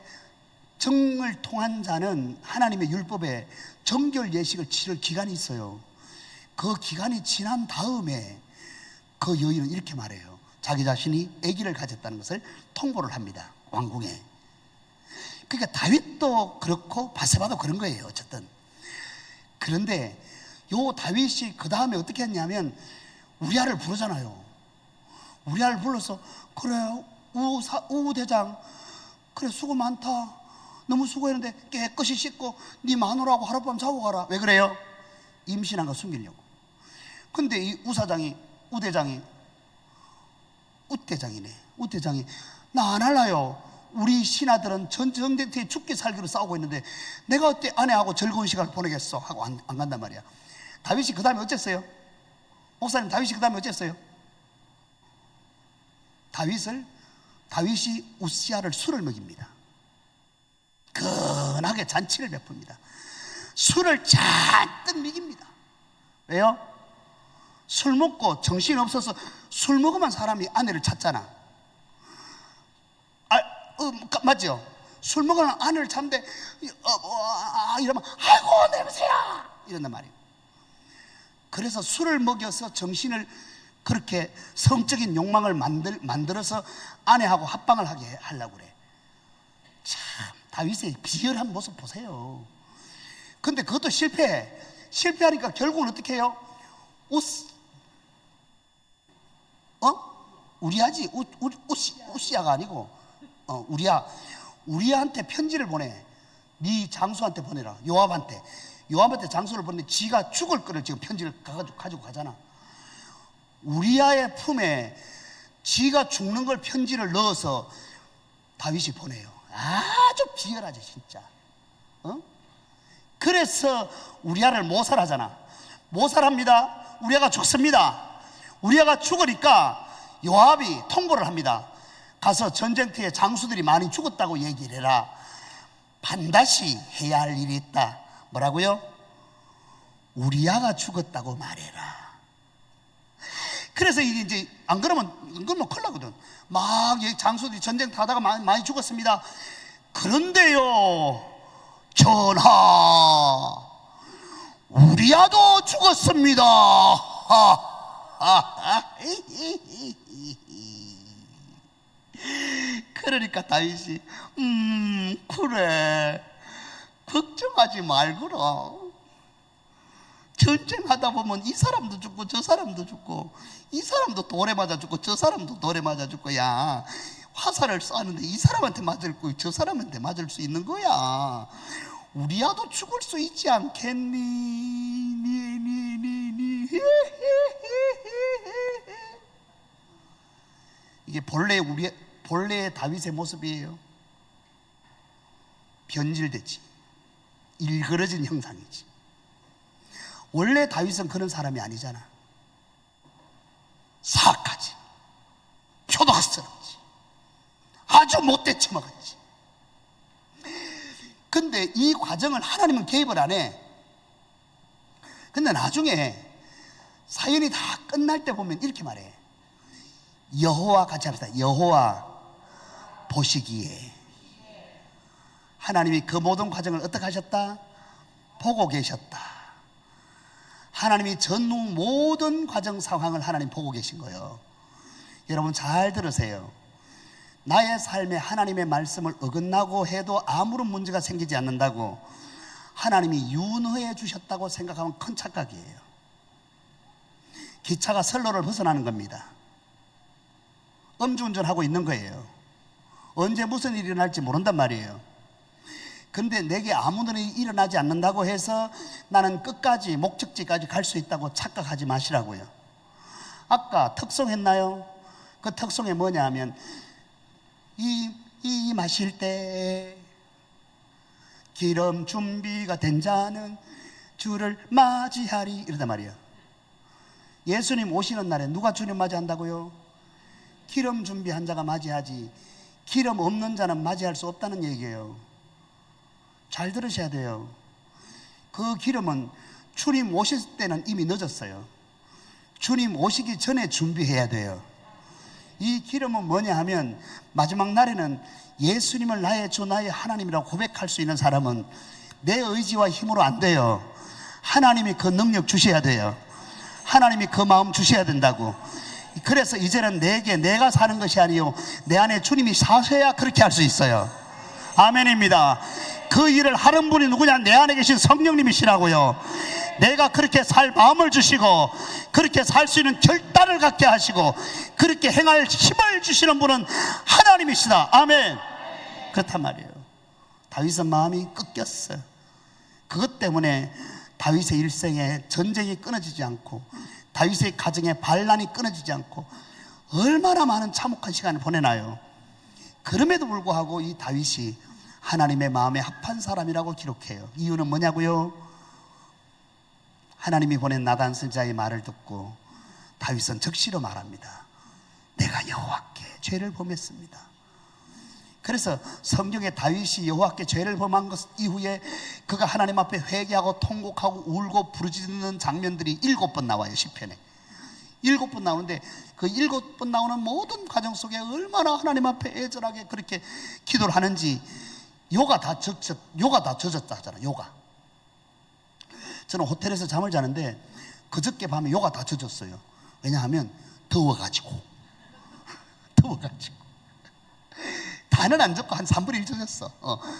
정을 통한 자는 하나님의 율법에 정결 예식을 치를 기간이 있어요. 그 기간이 지난 다음에 그 여인은 이렇게 말해요. 자기 자신이 아기를 가졌다는 것을 통보를 합니다, 왕궁에. 그러니까 다윗도 그렇고 밧세바도 그런 거예요, 어쨌든. 그런데 요 다윗이 그 다음에 어떻게 했냐면 우리아를 부르잖아요. 우리아를 불러서, 그래 우 대장, 그래 수고 많다, 너무 수고했는데 깨끗이 씻고 네 마누라하고 하룻밤 자고 가라. 왜 그래요? 임신한 거 숨기려고. 근데 이 우대장이 나 안 할래요. 우리 신하들은 전쟁터에 죽기 살기로 싸우고 있는데 내가 어때 아내하고 즐거운 시간을 보내겠어 하고 안 간단 말이야. 다윗이 그 다음에 어쨌어요? 목사님, 다윗이 그 다음에 어쨌어요? 다윗이 우시아를 술을 먹입니다. 근하게 잔치를 베풉니다. 술을 잔뜩 먹입니다. 왜요? 술 먹고 정신 없어서 술 먹으면 사람이 아내를 찾잖아. 맞죠? 술 먹으면 아내를 찾는데 이러면 아이고 냄새야 이런단 말이에요. 그래서 술을 먹여서 정신을 그렇게 성적인 욕망을 만들어서 아내하고 합방을 하게 하려고 그래. 참 다윗의 비열한 모습 보세요. 근데 그것도 실패하니까 결국은 어떻게 해요? 우리야지 우시야가 아니고 우리야한테 편지를 보내. 네 장수한테 보내라. 요압한테 장수를 보내. 지가 죽을 거를 지금 편지를 가지고 가잖아. 우리야의 품에 지가 죽는 걸 편지를 넣어서 다윗이 보내요. 아주 비열하지 진짜. 그래서 우리야를 모살하잖아. 모살합니다. 우리야가 죽습니다. 우리야가 죽으니까 요압이 통보를 합니다. 가서 전쟁터에 장수들이 많이 죽었다고 얘기를 해라. 반드시 해야 할 일이 있다. 뭐라고요? 우리야가 죽었다고 말해라. 그래서 이제 안 그러면 큰일 나거든. 막 장수들이 전쟁터 하다가 많이 죽었습니다. 그런데요, 전하, 우리야도 죽었습니다. 그러니까 다윗이 그래, 걱정하지 말거라. 전쟁하다 보면 이 사람도 죽고 저 사람도 죽고, 이 사람도 돌에 맞아 죽고 저 사람도 돌에 맞아 죽고, 야 화살을 쏘는데 이 사람한테 맞을 거고 저 사람한테 맞을 수 있는 거야. 우리야도 죽을 수 있지 않겠니? 이게 본래의 다윗의 모습이에요. 변질되지, 일그러진 형상이지. 원래 다윗은 그런 사람이 아니잖아. 사악하지, 표독스럽지, 아주 못돼 처먹었지. 근데 이 과정을 하나님은 개입을 안 해. 근데 나중에 사연이 다 끝날 때 보면 이렇게 말해. 여호와, 같이 합시다. 여호와 보시기에. 하나님이 그 모든 과정을 어떻게 하셨다? 보고 계셨다. 하나님이 전후 모든 과정 상황을 하나님 보고 계신 거예요. 여러분 잘 들으세요. 나의 삶에 하나님의 말씀을 어긋나고 해도 아무런 문제가 생기지 않는다고 하나님이 윤허해 주셨다고 생각하면 큰 착각이에요. 기차가 선로를 벗어나는 겁니다. 음주운전하고 있는 거예요. 언제 무슨 일이 일어날지 모른단 말이에요. 근데 내게 아무런 일이 일어나지 않는다고 해서 나는 끝까지 목적지까지 갈 수 있다고 착각하지 마시라고요. 아까 특송했나요? 그 특송이 뭐냐 하면 이 마실 때 기름 준비가 된 자는 주를 맞이하리 이러단 말이에요. 예수님 오시는 날에 누가 주님 맞이한다고요? 기름 준비한 자가 맞이하지, 기름 없는 자는 맞이할 수 없다는 얘기예요. 잘 들으셔야 돼요. 그 기름은 주님 오실 때는 이미 늦었어요. 주님 오시기 전에 준비해야 돼요. 이 기름은 뭐냐 하면 마지막 날에는 예수님을 나의 주 나의 하나님이라고 고백할 수 있는 사람은 내 의지와 힘으로 안 돼요. 하나님이 그 능력 주셔야 돼요. 하나님이 그 마음 주셔야 된다고. 그래서 이제는 내가 사는 것이 아니요 내 안에 주님이 사셔야 그렇게 할 수 있어요. 아멘입니다. 그 일을 하는 분이 누구냐? 내 안에 계신 성령님이시라고요. 내가 그렇게 살 마음을 주시고 그렇게 살 수 있는 결단을 갖게 하시고 그렇게 행할 힘을 주시는 분은 하나님이시다. 아멘. 그렇단 말이에요. 다윗은 마음이 꺾였어요. 그것 때문에 다윗의 일생에 전쟁이 끊어지지 않고 다윗의 가정에 반란이 끊어지지 않고 얼마나 많은 참혹한 시간을 보내나요? 그럼에도 불구하고 이 다윗이 하나님의 마음에 합한 사람이라고 기록해요. 이유는 뭐냐고요? 하나님이 보낸 나단 선지자의 말을 듣고 다윗은 즉시로 말합니다. 내가 여호와께 죄를 범했습니다. 그래서 성경에 다윗이 여호와께 죄를 범한 것 이후에 그가 하나님 앞에 회개하고 통곡하고 울고 부르짖는 장면들이 7번 나와요. 시편에 7번 나오는데 그 7번 나오는 모든 과정 속에 얼마나 하나님 앞에 애절하게 그렇게 기도를 하는지 요가 다 젖었다 하잖아. 요가. 저는 호텔에서 잠을 자는데 그저께 밤에 요가 다 젖었어요. 왜냐하면 더워가지고 다는 안 젖고 한 3분의 1 젖었어.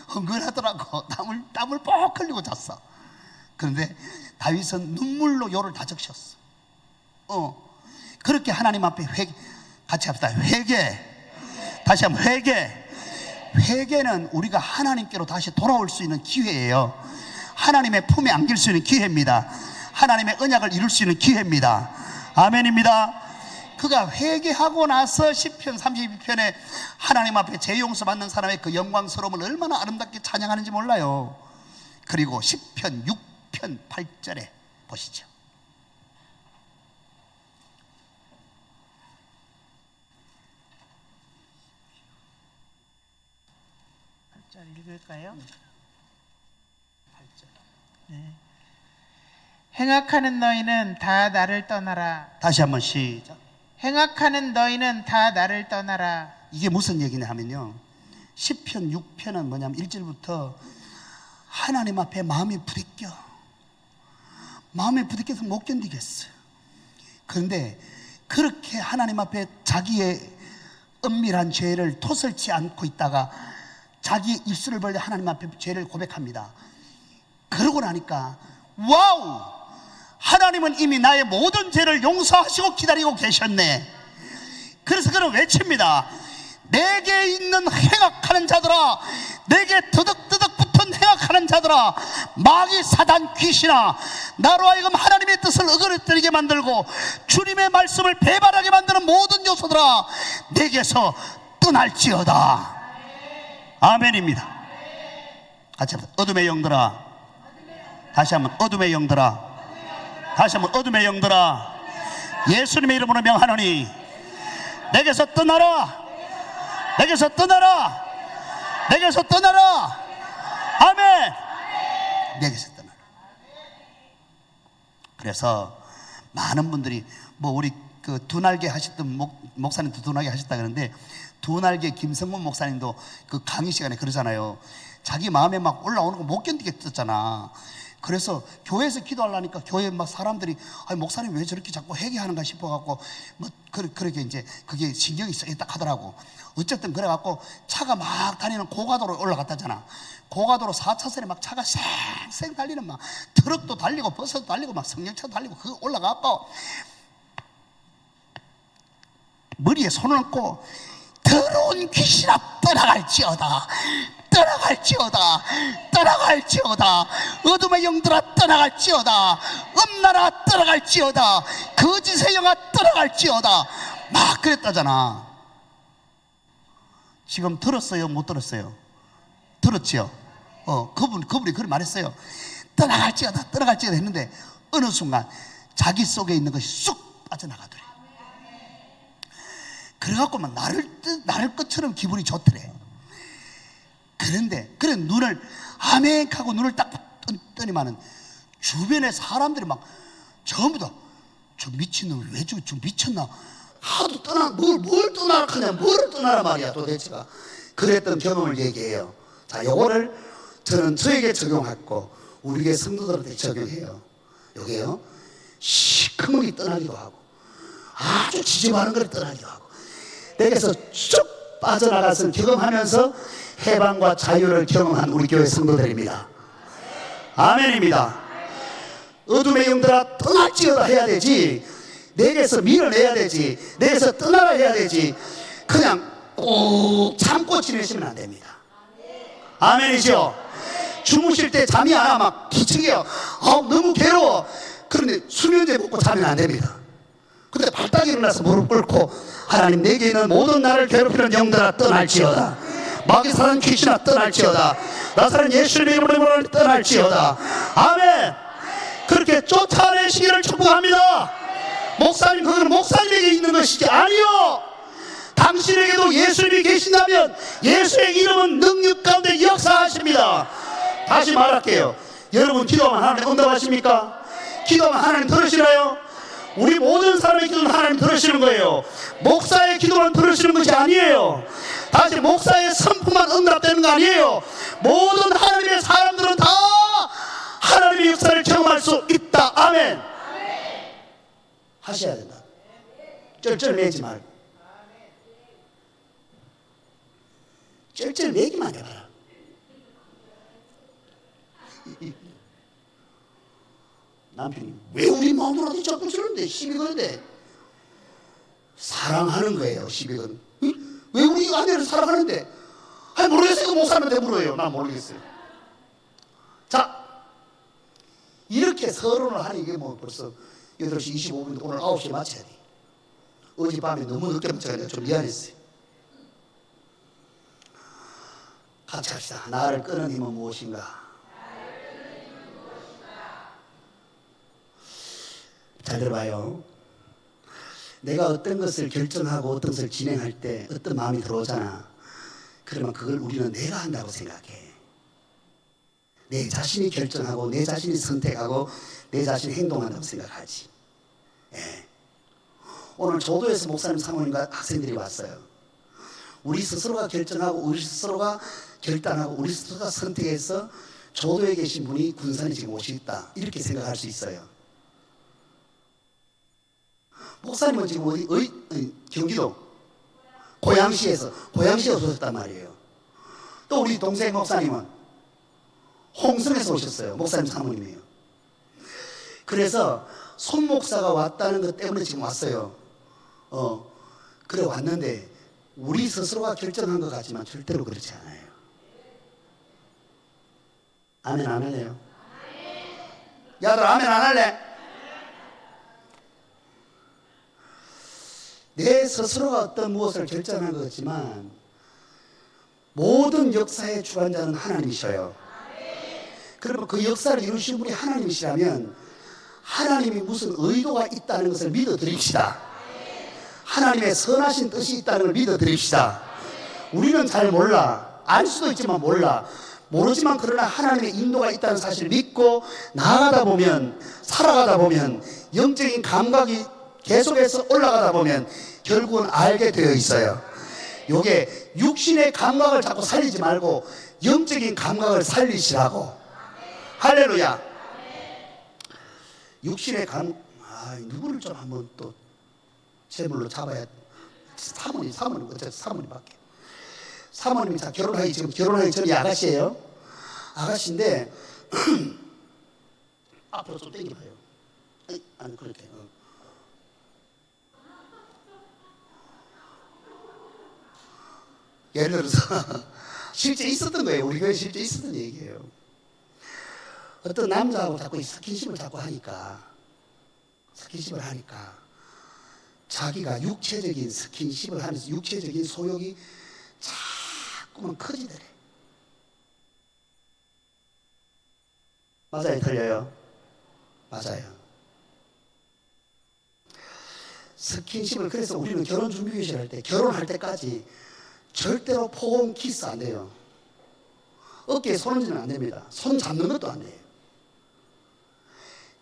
흥건하더라고. 땀을 뻑 흘리고 잤어. 그런데 다윗은 눈물로 요를 다 적셨어. 그렇게 하나님 앞에 같이 합시다. 회개. 다시 한번 회개. 회개는 우리가 하나님께로 다시 돌아올 수 있는 기회예요. 하나님의 품에 안길 수 있는 기회입니다. 하나님의 언약을 이룰 수 있는 기회입니다. 아멘입니다. 그가 회개하고 나서 시편 32편에 하나님 앞에 죄 용서 받는 사람의 그 영광스러움을 얼마나 아름답게 찬양하는지 몰라요. 그리고 시편 6편 8절에 보시죠. 8절 읽을까요? 8절. 네. 행악하는 너희는 다 나를 떠나라. 다시 한번 시작. 행악하는 너희는 다 나를 떠나라. 이게 무슨 얘기냐 하면요, 시편 6편은 뭐냐면 1절부터 하나님 앞에 마음이 부딪혀서 못 견디겠어요. 그런데 그렇게 하나님 앞에 자기의 은밀한 죄를 토설치 않고 있다가 자기 입술을 벌려 하나님 앞에 죄를 고백합니다. 그러고 나니까 와우! 하나님은 이미 나의 모든 죄를 용서하시고 기다리고 계셨네. 그래서 그는 외칩니다. 내게 있는 행악하는 자들아, 내게 더덕더덕 붙은 행악하는 자들아, 마귀 사단 귀신아, 나로 하여금 하나님의 뜻을 어그러뜨리게 만들고 주님의 말씀을 배반하게 만드는 모든 요소들아, 내게서 떠날지어다. 아멘입니다. 같이 합시다. 어둠의 영들아. 다시 한번 어둠의 영들아. 다시 한번 어둠의 영들아, 예수님의 이름으로 명하노니 내게서 떠나라. 내게서 떠나라. 내게서 떠나라. 아멘. 내게서 떠나라. 그래서 많은 분들이 우리 그 두날개 하셨던 목사님도 두날개 하셨다 그러는데, 두날개 김성문 목사님도 그 강의 시간에 그러잖아요. 자기 마음에 막 올라오는 거 못 견디겠었잖아. 그래서 교회에서 기도하려니까 교회 막 사람들이 목사님 왜 저렇게 자꾸 회개하는가 싶어갖고 그렇게 이제 그게 신경이 쓰였다 하더라고. 어쨌든 그래갖고 차가 막 다니는 고가도로 올라갔다잖아. 고가도로 4차선에 막 차가 쌩쌩 달리는 막 트럭도 달리고 버스도 달리고 막 승용차도 달리고 그거 올라가갖고 머리에 손을 얹고 더러운 귀신아 떠나갈지어다. 떠나갈지어다. 떠나갈지어다. 어둠의 영들아 떠나갈지어다. 음란아 떠나갈지어다. 거짓의 영아 떠나갈지어다. 막 그랬다잖아. 지금 들었어요? 못 들었어요? 들었지요? 그분이 그렇게 말했어요. 떠나갈지어다. 떠나갈지어다 했는데 어느 순간 자기 속에 있는 것이 쑥 빠져나가더래. 그래갖고 막 나를 것처럼 기분이 좋더래. 그런데 그래 눈을 아멘 하고 눈을 딱 뜨니만은 주변에 사람들이 막 전부 다 저 미친놈을 왜 저 미쳤나 하도 떠나 뭘 떠나라 하냐, 뭐를 떠나라 말이야 도대체가. 그랬던 경험을 얘기해요. 자, 요거를 저는 저에게 적용하고 우리 교회 성도들한테 적용해요. 요게요, 시커멓게 떠나기도 하고 아주 지저분한 걸 떠나기도 하고 내게서 쭉 빠져나가서 경험하면서 해방과 자유를 경험한 우리 교회 성도들입니다. 아멘입니다. 어둠의 영들아 떠날지어다 해야 되지, 내게서 밀어내야 되지, 내게서 떠나라 해야 되지, 그냥 꼭 참고 지내시면 안 됩니다. 아멘이죠. 주무실 때 잠이 안 와 막 기척이요. 너무 괴로워. 그런데 수면제 먹고 자면 안 됩니다. 근데 발딱 일어나서 무릎 꿇고 하나님 내게 있는 모든 나를 괴롭히는 영들아 떠날지어다. 마귀 사단 귀신아 떠날지어다. 나사렛 예수님의 이름으로 떠날지어다. 아멘. 그렇게 쫓아내시기를 축복합니다. 목사님, 그건 목사님에게 있는 것이지 아니요, 당신에게도 예수님이 계신다면 예수의 이름은 능력 가운데 역사하십니다. 다시 말할게요. 여러분 기도하면 하나님 응답하십니까? 기도하면 하나님 들으시나요? 우리 모든 사람의 기도는 하나님 들으시는 거예요. 목사의 기도만 들으시는 것이 아니에요. 다시 목사의 선포만 응답되는 거 아니에요. 모든 하나님의 사람들은 다 하나님의 역사를 경험할 수 있다. 아멘. 하셔야 된다. 쩔쩔매지 말고 쩔쩔매기만 해봐라. 남편이 왜 우리 마누라한테 자꾸 저런데 시비 거는데? 사랑하는 거예요. 시비 거는. 왜 우리 아내를 사랑하는데? 아니 모르겠어요. 이거 목사님한테 물어요. 난 모르겠어요. 자, 이렇게 서론을 하니 이게 뭐 벌써 8시 25분인데 오늘 9시에 마쳐야 돼. 어젯밤에 너무 늦게 마쳐가지고 좀 미안했어요. 같이 합시다. 나를 끄는 힘은 무엇인가? 잘 들어봐요. 내가 어떤 것을 결정하고 어떤 것을 진행할 때 어떤 마음이 들어오잖아. 그러면 그걸 우리는 내가 한다고 생각해. 내 자신이 결정하고 내 자신이 선택하고 내 자신이 행동한다고 생각하지. 예. 오늘 조도에서 목사님 사모님과 학생들이 왔어요. 우리 스스로가 결정하고 우리 스스로가 결단하고 우리 스스로가 선택해서 조도에 계신 분이 군산에 지금 오시겠다 이렇게 생각할 수 있어요. 목사님은 지금 경기도 고양시에 오셨단 말이에요. 또 우리 동생 목사님은 홍성에서 오셨어요. 목사님 사모님이에요. 그래서 손 목사가 왔다는 것 때문에 지금 왔어요. 그래 왔는데 우리 스스로가 결정한 것 같지만 절대로 그렇지 않아요. 아멘 안 할래요? 야들 아멘 안 할래? 내 스스로가 어떤 무엇을 결정한 것 같지만 모든 역사의 주관자는 하나님이셔요. 그러면 그 역사를 이루신 분이 하나님이시라면 하나님이 무슨 의도가 있다는 것을 믿어 드립시다. 하나님의 선하신 뜻이 있다는 걸 믿어 드립시다. 우리는 잘 몰라. 알 수도 있지만 몰라. 모르지만 그러나 하나님의 인도가 있다는 사실을 믿고 나아가다 보면, 살아가다 보면, 영적인 감각이 계속해서 올라가다 보면 결국은 알게 되어 있어요. 요게 육신의 감각을 자꾸 살리지 말고 영적인 감각을 살리시라고. 할렐루야. 육신의 누구를 좀 한번 또 제물로 잡아야. 사모님 어차피 사모님밖에. 사모님이 지금 결혼하기 전에 아가씨예요. 아가씨인데 앞으로 좀 당겨봐요. 아니 그렇게. 예를 들어서 실제 있었던 거예요. 우리 교회에 실제 있었던 얘기예요. 어떤 남자하고 자꾸 스킨십을 자꾸 하니까 자기가 육체적인 스킨십을 하면서 육체적인 소욕이 자꾸만 커지더래. 맞아요? 틀려요? 맞아요. 스킨십을, 그래서 우리는 결혼 준비교실 할 때, 결혼할 때까지 절대로 포옹 키스 안 돼요. 어깨에 손 얹으면 안 됩니다. 손 잡는 것도 안 돼요.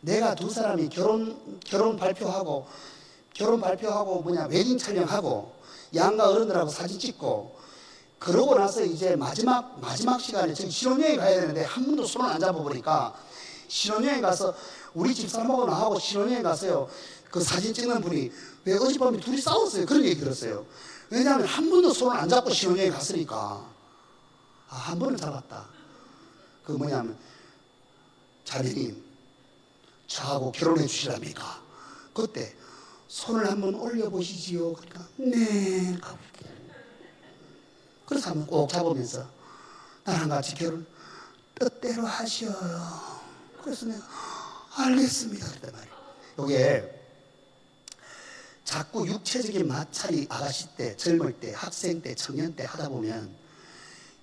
내가 두 사람이 결혼 발표하고 웨딩 촬영하고 양가 어른들하고 사진 찍고 그러고 나서 이제 마지막 시간에 저희 신혼여행 가야 되는데 한 번도 손을 안 잡아보니까 신혼여행 가서 우리 집사람하고 나하고 신혼여행 갔어요. 그 사진 찍는 분이 왜 어젯밤에 둘이 싸웠어요. 그런 얘기 들었어요. 왜냐하면 한 번도 손을 안 잡고 신혼여행 갔으니까. 한 번은 잡았다. 그 뭐냐면 자매님 저하고 결혼해 주시랍니까? 그때 손을 한번 올려보시지요. 그러니까 네. 그래서 한번 꼭 잡으면서 나랑 같이 결혼 뜻대로 하셔요. 그래서 내가 알겠습니다. 그랬단 말이에요. 이게 자꾸 육체적인 마찰이 아가씨 때, 젊을 때, 학생 때, 청년 때 하다 보면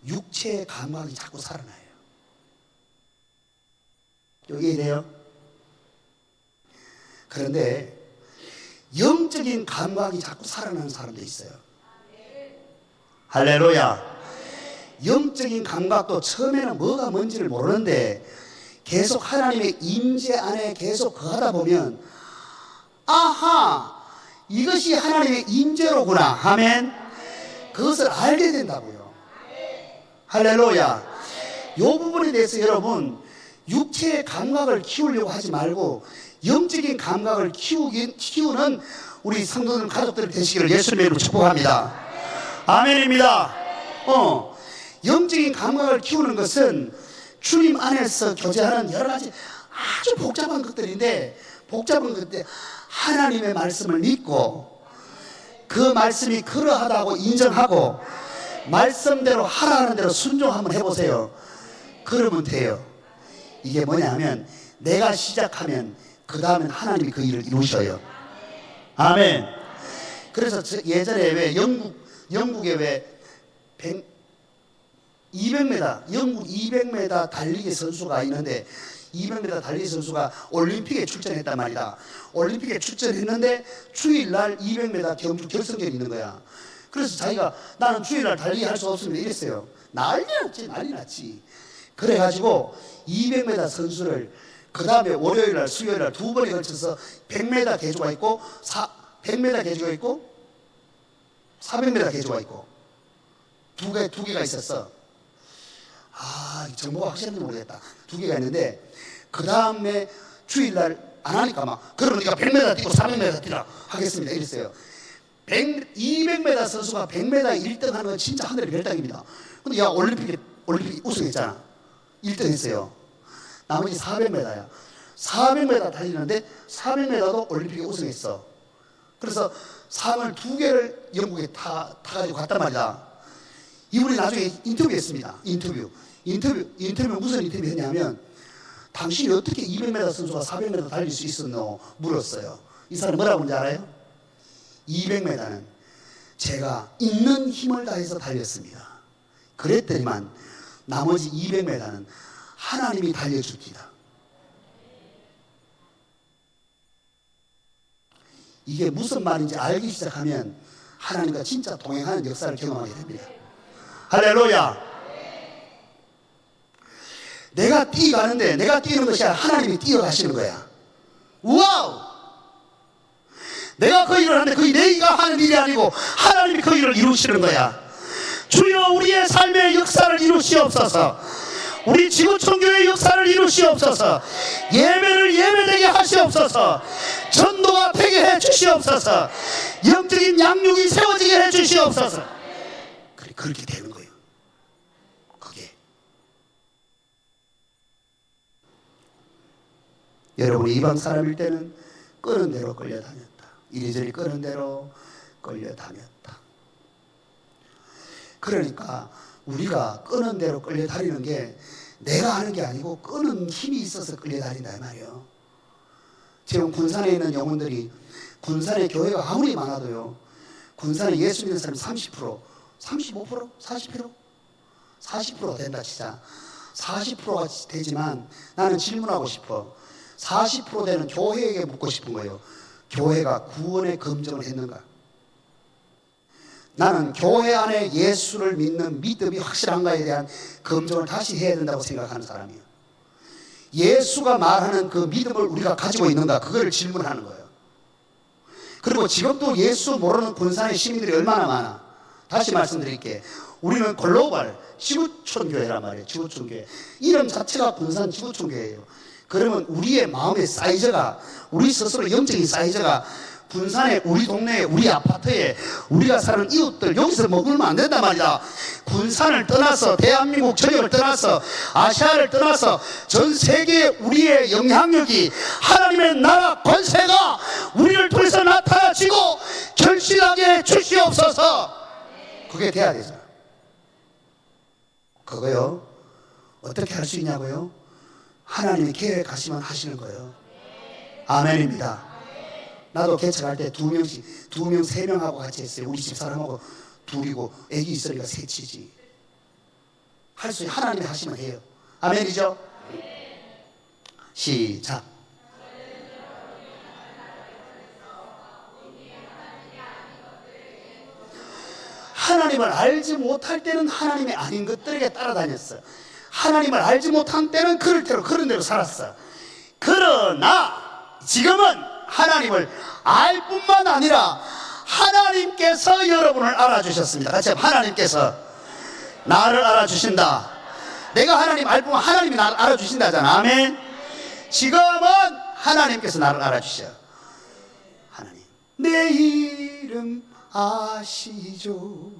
육체의 감각이 자꾸 살아나요. 여기 돼요? 그런데 영적인 감각이 자꾸 살아나는 사람도 있어요. 할렐루야. 영적인 감각도 처음에는 뭐가 뭔지를 모르는데 계속 하나님의 임재 안에 계속 거하다 보면 아하, 이것이 하나님의 임재로구나. 아멘. 그것을 알게 된다고요. 할렐루야. 이 부분에 대해서 여러분 육체의 감각을 키우려고 하지 말고 영적인 감각을 키우는 우리 성도들 가족들 되시기를 예수님의 이름으로 축복합니다. 아멘입니다. 영적인 감각을 키우는 것은 주님 안에서 교제하는 여러 가지 아주 복잡한 것들인데 하나님의 말씀을 믿고 그 말씀이 그러하다고 인정하고 말씀대로 하라는 대로 순종 한번 해보세요. 그러면 돼요. 이게 뭐냐면 내가 시작하면 그 다음엔 하나님이 그 일을 이루셔요. 아멘. 그래서 예전에 왜 영국에 왜 200m 영국 200m 달리기 선수가 있는데 200m 달리기 선수가 올림픽에 출전했단 말이다. 올림픽에 출전했는데 주일날 200m 경주 결승전이 있는 거야. 그래서 자기가 나는 주일날 달리기 할 수 없습니다 이랬어요. 난리 났지. 그래가지고 200m 선수를 그 다음에 월요일날 수요일날 두 번에 걸쳐서 100m 개조가 있고 100m 개조가 있고 400m 개조가 있고 두 개가 있었어. 정보가 확실한지 모르겠다. 두 개가 있는데 그 다음에 주일날 안 하니까 막 그러면 네가 100m 뛰고 400m 뛰라 하겠습니다 이랬어요. 200m 선수가 100m 1등 하는 건 진짜 하늘의 별따기입니다. 근데 야 올림픽 우승했잖아. 1등 했어요. 나머지 400m야. 400m 달리는데 400m도 올림픽에 우승했어. 그래서 상을 두 개를 영국에 타가지고 갔단 말이다. 이분이 나중에 인터뷰했습니다. 인터뷰 무슨 인터뷰 했냐면 당신이 어떻게 200m 선수가 400m 달릴 수 있었노? 물었어요. 이 사람이 뭐라고 하는지 알아요? 200m는 제가 있는 힘을 다해서 달렸습니다. 그랬더니만 나머지 200m는 하나님이 달려줍니다. 이게 무슨 말인지 알기 시작하면 하나님과 진짜 동행하는 역사를 경험하게 됩니다. 할렐루야. 내가 뛰어가는데 내가 뛰는 것이 아니라 하나님이 뛰어가시는 거야. 와우. 내가 그 일을 하는데 그게 내가 하는 일이 아니고 하나님이 그 일을 이루시는 거야. 주여 우리의 삶의 역사를 이루시옵소서. 우리 지구촌교회의 역사를 이루시옵소서. 예배를 예배되게 하시옵소서. 전도가 되게 해주시옵소서. 영적인 양육이 세워지게 해주시옵소서. 그렇게 되는 거예요. 그게 여러분이 이방 사람일 때는 끄는 대로 끌려다녔다. 이리저리 끄는 대로 끌려다녔다. 그러니까 우리가 끄는 대로 끌려다니는 게 내가 하는 게 아니고 끄는 힘이 있어서 끌려다닌다 이 말이에요. 지금 군산에 있는 영혼들이 군산에 교회가 아무리 많아도요, 군산에 예수 믿는 사람이 30%, 35%, 40%? 40%가 된다 치자. 40%가 되지만 나는 질문하고 싶어. 40% 되는 교회에게 묻고 싶은 거예요. 교회가 구원의 검증을 했는가? 나는 교회 안에 예수를 믿는 믿음이 확실한가에 대한 검증을 다시 해야 된다고 생각하는 사람이에요. 예수가 말하는 그 믿음을 우리가 가지고 있는가? 그걸 질문하는 거예요. 그리고 지금도 예수 모르는 군산의 시민들이 얼마나 많아. 다시 말씀드릴게. 우리는 글로벌 지구촌교회란 말이에요. 지구촌교회. 이름 자체가 군산 지구촌교회예요. 그러면 우리의 마음의 사이즈가, 우리 스스로 영적인 사이즈가 군산에, 우리 동네에, 우리 아파트에 우리가 사는 이웃들 여기서 머물면 안 된단 말이다. 군산을 떠나서 대한민국 전역을 떠나서 아시아를 떠나서 전 세계에 우리의 영향력이, 하나님의 나라 권세가 우리를 통해서 나타나지고 결실하게 해 주시옵소서. 그게 돼야 되잖아. 그거요 어떻게 할 수 있냐고요? 하나님이 계획하시면 하시는 거예요. 아멘입니다. 나도 개척할 때 2명씩, 2명, 3명하고 같이 했어요. 우리 집 사람하고 둘이고, 애기 있으니까 셋이지. 할 수, 하나님이 하시면 해요. 아멘이죠? 시작. 하나님을 알지 못할 때는 하나님이 아닌 것들에게 따라다녔어요. 하나님을 알지 못한 때는 그럴 대로 그런 대로 살았어. 그러나 지금은 하나님을 알 뿐만 아니라 하나님께서 여러분을 알아주셨습니다. 같이 한번, 하나님께서 나를 알아주신다. 내가 하나님 알 뿐만 하나님이 나를 알아주신다잖아. 아멘. 지금은 하나님께서 나를 알아주셔. 하나님, 내 이름 아시죠?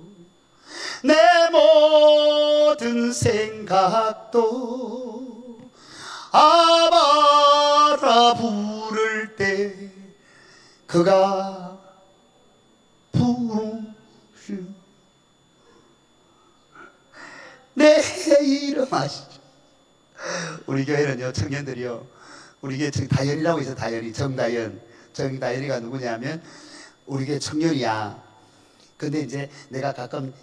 내 모든 생각도 아바라 부를 때 그가 부르시오. 내 이름 아시죠? 우리 교회는요, 청년들이요, 우리 교회 다연이라고 있어요. 다연이, 정다연이가 누구냐면 우리 교회 청년이야. 근데 이제 내가 가끔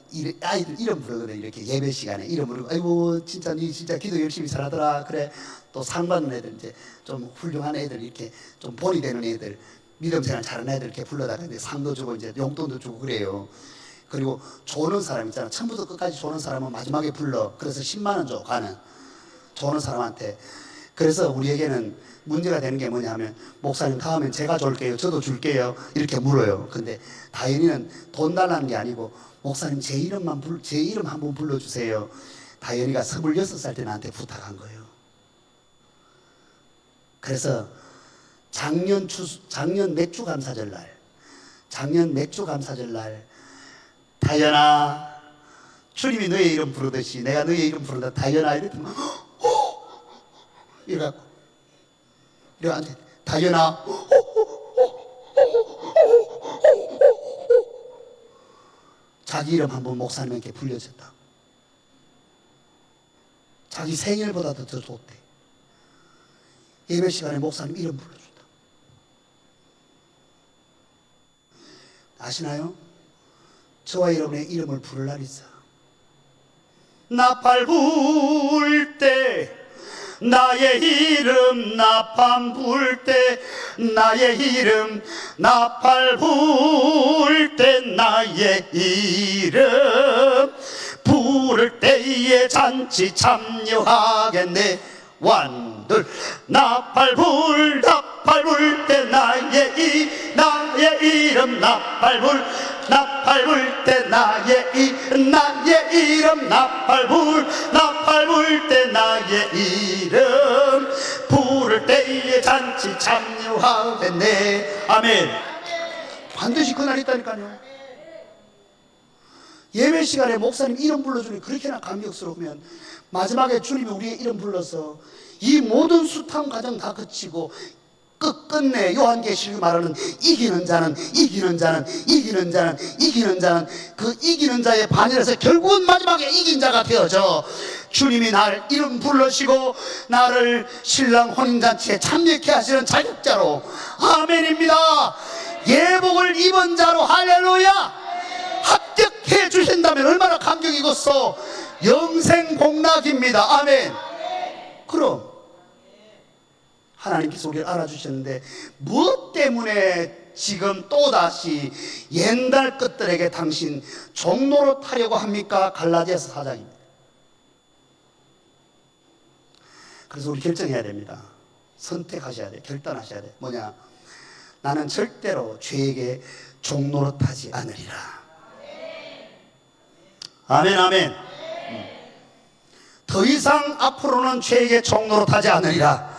아이들 이름 부르거든. 이렇게 예배 시간에 이름 부르고, 아이고 진짜 니 진짜 기도 열심히 잘하더라. 그래. 또 상 받는 애들, 이제 좀 훌륭한 애들, 이렇게 좀 본이 되는 애들, 믿음 생활 잘하는 애들 이렇게 불러다가 이제 상도 주고 이제 용돈도 주고 그래요. 그리고 조는 사람 있잖아. 처음부터 끝까지 조는 사람은 마지막에 불러. 그래서 10만 원 줘. 가는 조는 사람한테. 그래서 우리에게는 문제가 되는 게 뭐냐면, 목사님 다음엔 제가 줄게요, 저도 줄게요, 이렇게 물어요. 근데 다현이는 돈 달라는 게 아니고, 목사님 제 이름 한번 불러주세요. 다현이가 26살 때 나한테 부탁한 거예요. 그래서 작년 맥주 감사절 날 다현아, 주님이 너의 이름 부르듯이 내가 너의 이름 부른다. 다현아 이랬더니 이래갖고 이래갖고 다현아 자기 이름 한번 목사님에게 불려줬다. 자기 생일보다도 더 좋대. 예배 시간에 목사님 이름 불러줬다. 아시나요? 저와 여러분의 이름을 부를 날이 있어. 나팔 불 때 나의 이름, 나팔 불 때 나의 이름, 나팔 불 때 나의 이름 부를 때에 잔치 참여하겠네. 완둘 나팔 불 때 나의 이름, 나팔 불 때 나의 이름, 나팔 불 때 나의 이름 부를 때에 잔치 참여하겠네. 아멘. 반드시 그날 있다니까요. 예배 시간에 목사님 이름 불러주니 그렇게나 감격스러우면 마지막에 주님이 우리의 이름 불러서 이 모든 숱한 과정 다 거치고 끝끝내 요한계시록이 말하는 이기는 자는 그 이기는 자의 반열에서 결국은 마지막에 이긴 자가 되어져 주님이 나를 이름 불러시고 나를 신랑 혼인잔치에 참여케 하시는 자격자로, 아멘입니다. 예복을 입은 자로, 할렐루야, 합격해 주신다면 얼마나 감격이겠소. 영생 복락입니다. 아멘. 그럼 하나님께서 우리를 알아주셨는데 무엇 때문에 지금 또다시 옛날 것들에게 당신 종로로 타려고 합니까? 갈라디아서 4장입니다. 그래서 우리 결정해야 됩니다. 선택하셔야 돼. 결단하셔야 돼. 뭐냐? 나는 절대로 죄에게 종로로 타지 않으리라. 아멘, 아멘. 더 이상 앞으로는 죄에게 종로로 타지 않으리라.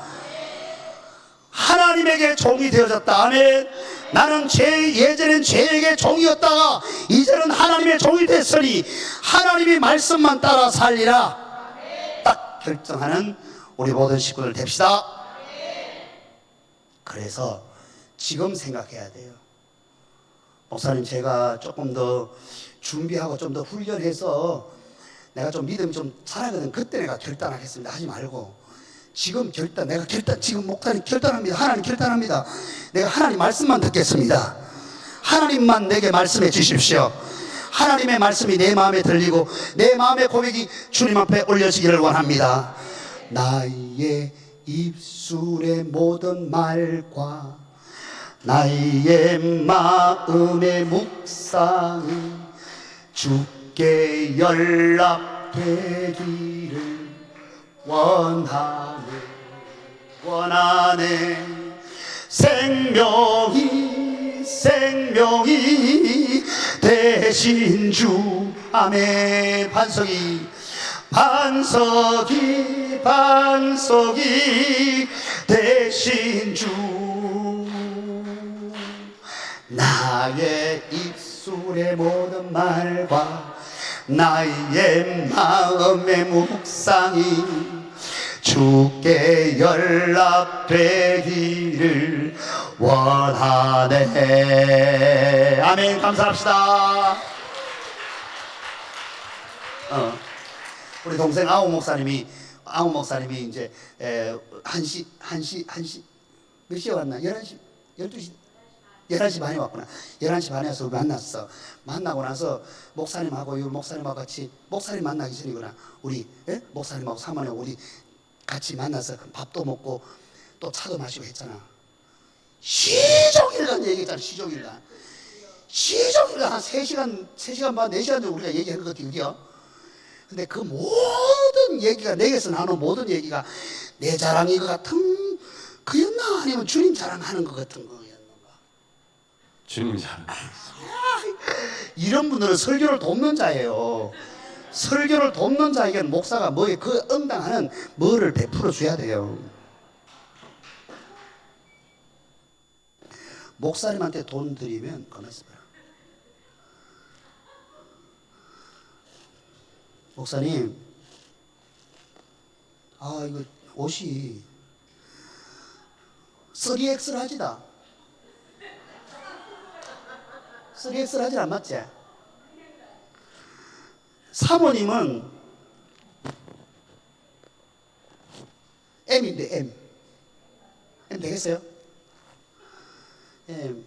하나님에게 종이 되어졌다. 아멘. 나는 예전엔 죄에게 종이었다가 이제는 하나님의 종이 됐으니 하나님의 말씀만 따라 살리라. 딱 결정하는 우리 모든 식구들 됩시다. 그래서 지금 생각해야 돼요. 목사님, 제가 조금 더 준비하고 좀 더 훈련해서 내가 좀 믿음이 좀 잘하거든. 그때 내가 결단하겠습니다 하지 말고, 지금 지금 목사님 결단합니다. 하나님 결단합니다. 내가 하나님 말씀만 듣겠습니다. 하나님만 내게 말씀해 주십시오. 하나님의 말씀이 내 마음에 들리고 내 마음의 고백이 주님 앞에 올려지기를 원합니다. 나의 입술의 모든 말과 나의 마음의 묵상이 주께 연락되기를 원하네. 생명이 되신 주. 아멘. 반석이 되신 주. 나의 입술의 모든 말과 나의 마음의 묵상이 주께 연락되기를 원하네. 아멘. 감사합시다. 우리 동생 아우 목사님이 이제 1시 몇 시에 왔나? 11시 12시 11시 반에 왔구나. 11시 반에 와서 만났어. 만나고 나서 목사님하고 같이, 목사님 만나기 전이구나. 우리 목사님하고 사모님하고 우리 같이 만나서 밥도 먹고 또 차도 마시고 했잖아. 시종일관 얘기했잖아. 시종일관 한 3시간 반 4시간 정도 우리가 얘기한 것 같아요. 근데 그 모든 얘기가, 내게서 나오는 모든 얘기가 내 자랑인 것 같은 그였나, 아니면 주님 자랑하는 것 같은 거였는가? 주님 자랑. 이런 분들은 설교를 돕는 자예요. 설교를 돕는 자에게는 목사가 그 응당하는 뭐를 베풀어 줘야 돼요. 목사님한테 돈 드리면 가만히 있어봐요. 목사님, 이거 옷이 3X 하지다. 3X 하지 안 맞지? 사모님은 M인데 M 되겠어요? M.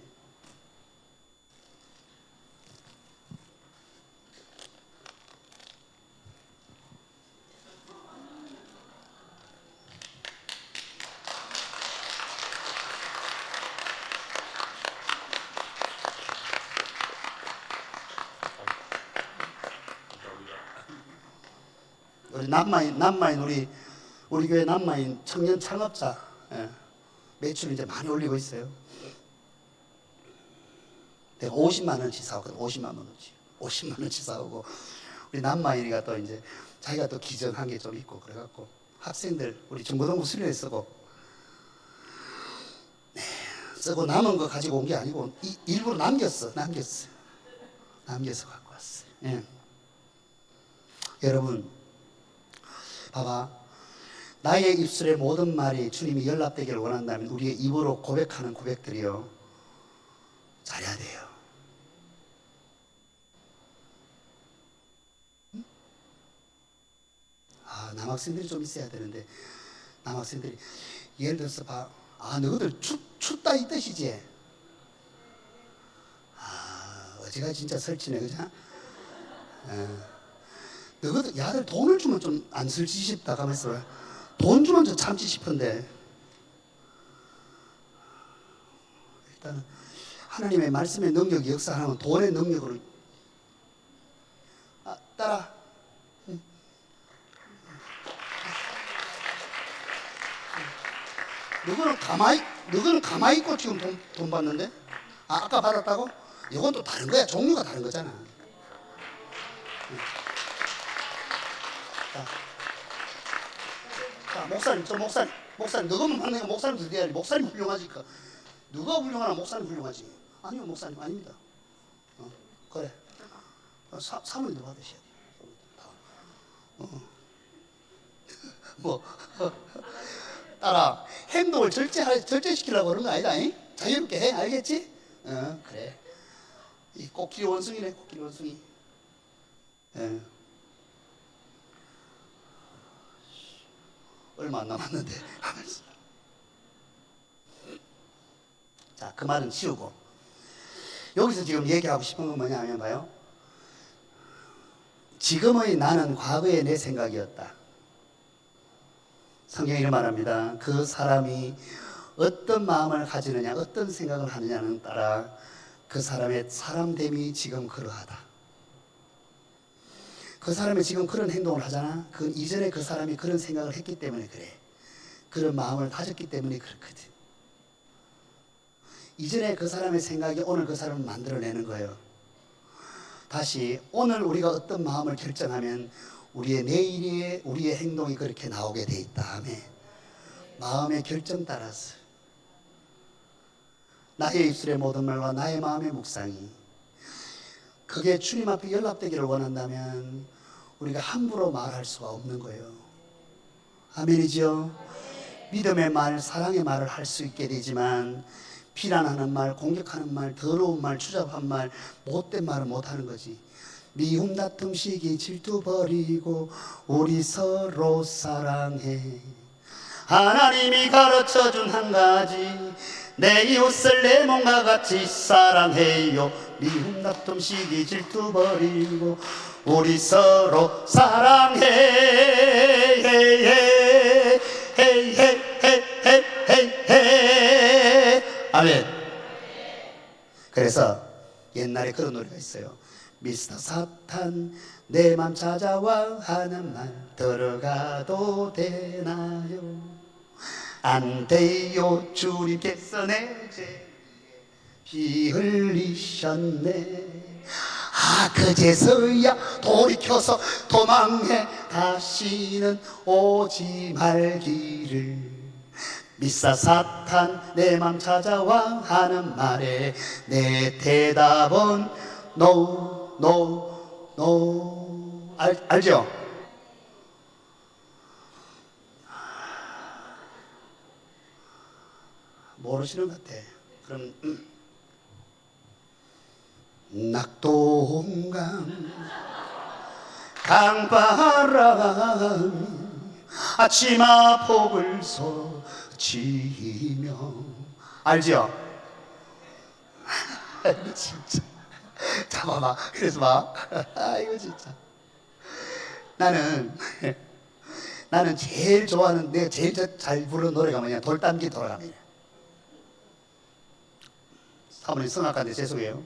우리 남마인 우리 교회 남마인 청년 창업자 매출 이제 많이 올리고 있어요. 내가 50만 원치 사오거든. 50만 원치 사오고, 우리 남마인이가 또 이제 자기가 또 기증한 게 좀 있고 그래갖고 학생들 우리 중고등부 수련회 쓰고 남은 거 가지고 온 게 아니고 일부러 남겨서 갖고 왔어요. 여러분 봐봐, 나의 입술의 모든 말이 주님이 연락되기를 원한다면 우리의 입으로 고백하는 고백들이요 잘해야 돼요. 남학생들이 좀 있어야 되는데, 남학생들이 예를 들어서 너희들 춥다 이 뜻이지? 어제가 진짜 설치네, 그죠? 너희들 야들 돈을 주면 좀 안 설치 싶다 가면서 돈 주면 좀 참지 싶은데, 일단은 하나님의 말씀의 능력이 역사하면 돈의 능력으로 따라. 너희는 가만히 있고 지금 돈 받는데? 아까 받았다고? 이건 또 다른 거야. 종류가 다른 거잖아. 자, 목사님, 너가만 받는 거 목사님 드려야지. 목사님 훌륭하지. 누가 훌륭하나 목사님 훌륭하지. 아니요, 목사님 아닙니다. 그래. 사모님도 받으셔야 돼요. 따라 행동을 절제시키려고 그런 거 아니다. 자유롭게 해. 알겠지? 그래. 이 코끼리 원숭이네, 코끼리 원숭이. 얼마 안 남았는데. 자, 그 말은 치우고 여기서 지금 얘기하고 싶은 건 뭐냐면 봐요. 지금의 나는 과거의 내 생각이었다. 성경이 이렇게 말합니다. 그 사람이 어떤 마음을 가지느냐, 어떤 생각을 하느냐는 따라 그 사람의 사람됨이 지금 그러하다. 그 사람이 지금 그런 행동을 하잖아. 그 이전에 그 사람이 그런 생각을 했기 때문에 그래. 그런 마음을 가졌기 때문에 그렇거든. 이전에 그 사람의 생각이 오늘 그 사람을 만들어내는 거예요. 다시 오늘 우리가 어떤 마음을 결정하면 우리의 내일의 우리의 행동이 그렇게 나오게 돼 있다. 아멘. 마음의 결정 따라서 나의 입술의 모든 말과 나의 마음의 묵상이 그게 주님 앞에 연락되기를 원한다면 우리가 함부로 말할 수가 없는 거예요. 아멘이죠? 믿음의 말, 사랑의 말을 할 수 있게 되지만 비난하는 말, 공격하는 말, 더러운 말, 추잡한 말, 못된 말은 못하는 거지. 미움, 다툼, 시기, 질투 버리고 우리 서로 사랑해. 하나님이 가르쳐준 한 가지, 내 이웃을 내 몸과 같이 사랑해요. 미움, 다툼, 시기, 질투 버리고 우리 서로 사랑해. 아멘. 그래서 옛날에 그런 노래가 있어요. 미스터 사탄 내 맘 찾아와 하는 말 들어가도 되나요? 안 돼요. 주님께서 내 죄 피 흘리셨네. 아, 그제서야 돌이켜서 도망해 다시는 오지 말기를. 미사 사탄 내 맘 찾아와 하는 말에 내 대답은 no, no, no. 알죠? 모르시는 것 같아. 그럼 낙동강 강바람이 아치마 폭을 서치며. 알죠? 아이고 진짜 잡아봐. 그래서 봐. 아이고 진짜 나는 제일 좋아하는, 내가 제일 잘 부르는 노래가 뭐냐, 돌담길 돌아가면. 사모님 성악가인데 죄송해요.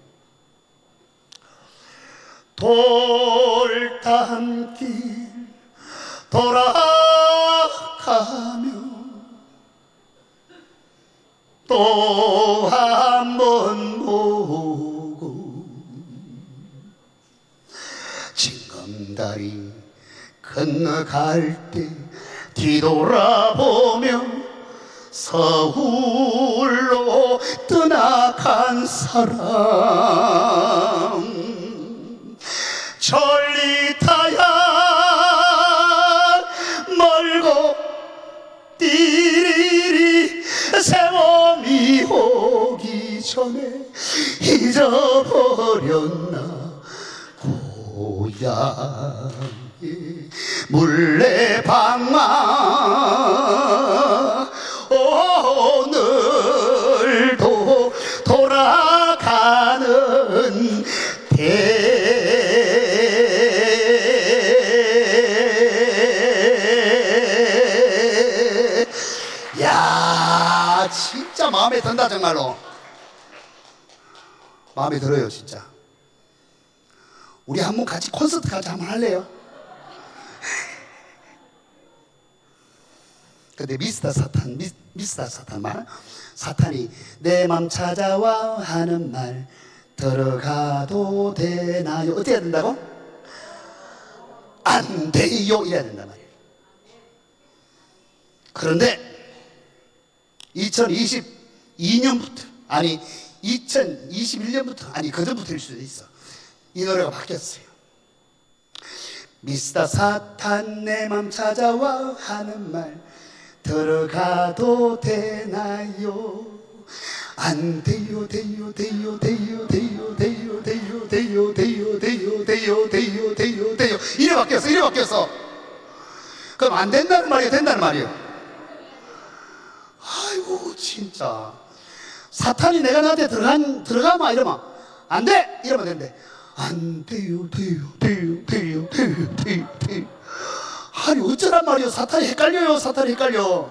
돌담길 돌아가며 또 한 번 보고 징검다리 건너갈 때 뒤돌아보며 서울로 떠나간 사람 전리타야 멀고 띠리리 세월이 오기 전에 잊어버렸나 고향의 물레방아 오늘도 돌아가는 야, 진짜 마음에 든다. 정말로 마음에 들어요. 진짜 우리 한번 같이 콘서트까지 한번 할래요? 근데 미스터 사탄 말, 사탄이 내 맘 찾아와 하는 말 들어가도 되나요? 어떻게 해야 된다고? 안 돼요 이래야 된단 말이에요. 그런데 2022년부터 아니 2021년부터 아니 그전부터일 수도 있어. 이 노래가 바뀌었어요. 미스터 사탄 내 맘 찾아와 하는 말 들어가도 되나요? 안 돼요 돼요 돼요 돼요 돼요 돼요 돼요 돼요 돼요 돼요 돼요 돼요 돼요 돼요 이래 바뀌었어. 그럼 안 된다는 말이에요, 된다는 말이에요? 아이고 진짜 사탄이 내가 나한테 들어가마 이러면 안 돼! 이러면 되는데 안 돼요. 아니 어쩌란 말이에요. 사탄이 헷갈려.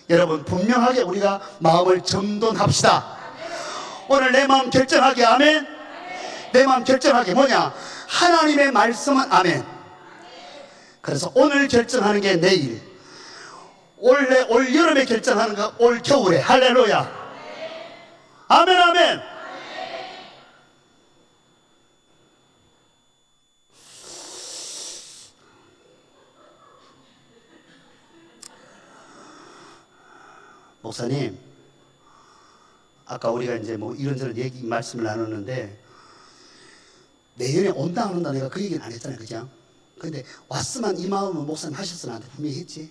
여러분 분명하게 우리가 마음을 정돈합시다. 오늘 내 마음 결정하게. 아멘. 내 마음 결정하게 뭐냐? 하나님의 말씀은 아멘. 그래서 오늘 결정하는 게 내일, 올 여름에 결정하는 거 올 겨울에. 할렐루야. 아멘. 목사님, 아까 우리가 이제 뭐 이런저런 얘기 말씀을 나눴는데 내년에 온다 안 온다 내가 그 얘기는 안 했잖아요, 그죠? 근데 왔으면 이 마음은 목사님 하셨어. 나한테 분명히 했지.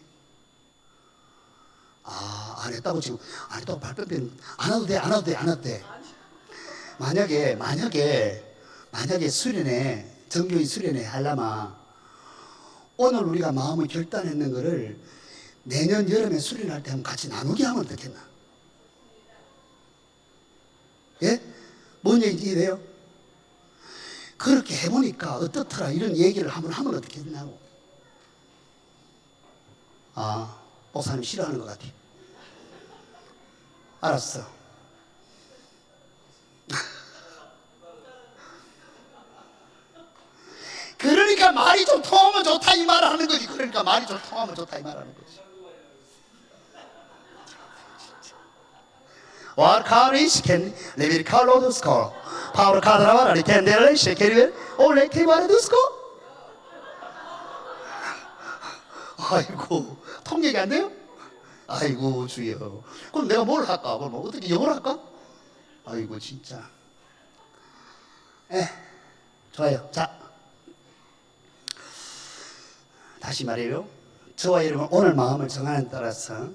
안 했다고 지금 안 했다고 발끈 안 해도 돼. 만약에 수련회, 정교인 수련회 하려면 오늘 우리가 마음을 결단했는 거를 내년 여름에 수련할 때 한번 같이 나누게 하면 어떻겠나? 예? 뭔 얘기인지 이해돼요? 그렇게 해보니까 어떻더라 이런 얘기를 한번 하면 어떻겠냐고. 목사님 싫어하는 것 같아. 알았어. 그러니까 말이 좀 통하면 좋다 이 말을 하는 거지. 그러니까 말이 좀 통하면 좋다 이 말을 하는 거지. 와르카리 ken 레빌 칼로드스코 파우르 카드라바라리 캔델레 쉐케리벨 올레 케바르두스코. 아이고 통역이 안 돼요? 아이고 주여. 그럼 내가 뭘 할까? 그럼 어떻게 영어를 할까? 아이고 진짜. 좋아요. 자, 다시 말해요. 저와 여러분 오늘 마음을 정하는 데 따라서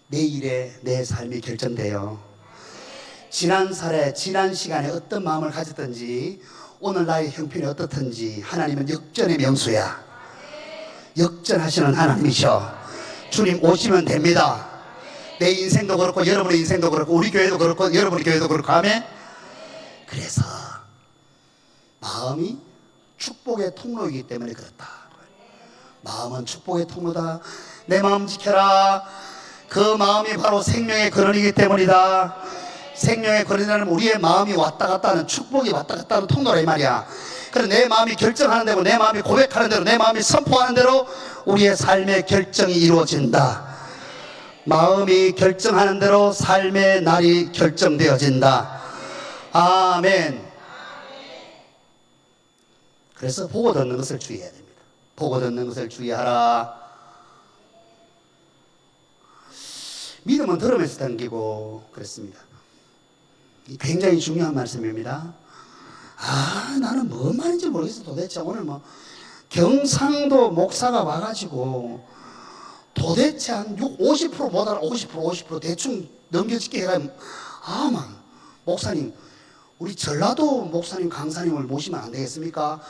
내일의 내 삶이 결정돼요. 지난 시간에 어떤 마음을 가졌든지 오늘 나의 형편이 어떻든지 하나님은 역전의 명수야. 역전하시는 하나님이셔. 주님 오시면 됩니다. 내 인생도 그렇고 여러분의 인생도 그렇고 우리 교회도 그렇고 여러분의 교회도 그렇고. 아멘. 그래서 마음이 축복의 통로이기 때문에 그렇다. 마음은 축복의 통로다. 내 마음 지켜라. 그 마음이 바로 생명의 근원이기 때문이다. 생명의 근원이라는 우리의 마음이 왔다 갔다 하는, 축복이 왔다 갔다 하는 통로라 이 말이야. 그래서 내 마음이 결정하는 대로, 내 마음이 고백하는 대로, 내 마음이 선포하는 대로 우리의 삶의 결정이 이루어진다. 마음이 결정하는 대로 삶의 날이 결정되어진다. 아멘. 그래서 보고 듣는 것을 주의해야 됩니다. 보고 듣는 것을 주의하라. 믿음은 들으면서 당기고 그랬습니다. 굉장히 중요한 말씀입니다. 나는 뭔 말인지 모르겠어. 도대체 오늘 뭐 경상도 목사가 와가지고 도대체 한 50% 못 알아. 50% 대충 넘겨짓게 해가지고 목사님 우리 전라도 목사님 강사님을 모시면 안 되겠습니까?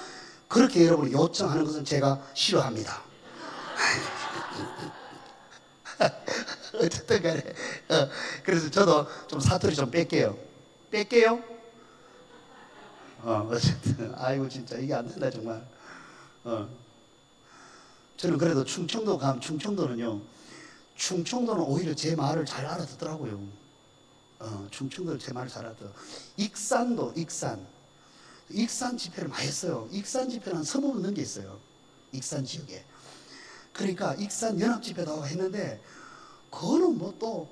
그렇게 여러분이 요청하는 것은 제가 싫어합니다. 어쨌든 간에 그래서 저도 좀 사투리 좀 뺄게요. 어쨌든 아이고 진짜 이게 안 된다 정말. 저는 그래도 충청도 가면 충청도는 오히려 제 말을 잘 알아듣더라고요. 충청도는 제 말을 잘 알아듣어. 익산 집회를 많이 했어요. 익산 집회는 한 20번 넘는 게 있어요. 익산 지역에. 그러니까 익산 연합 집회도 했는데 그거는 뭐 또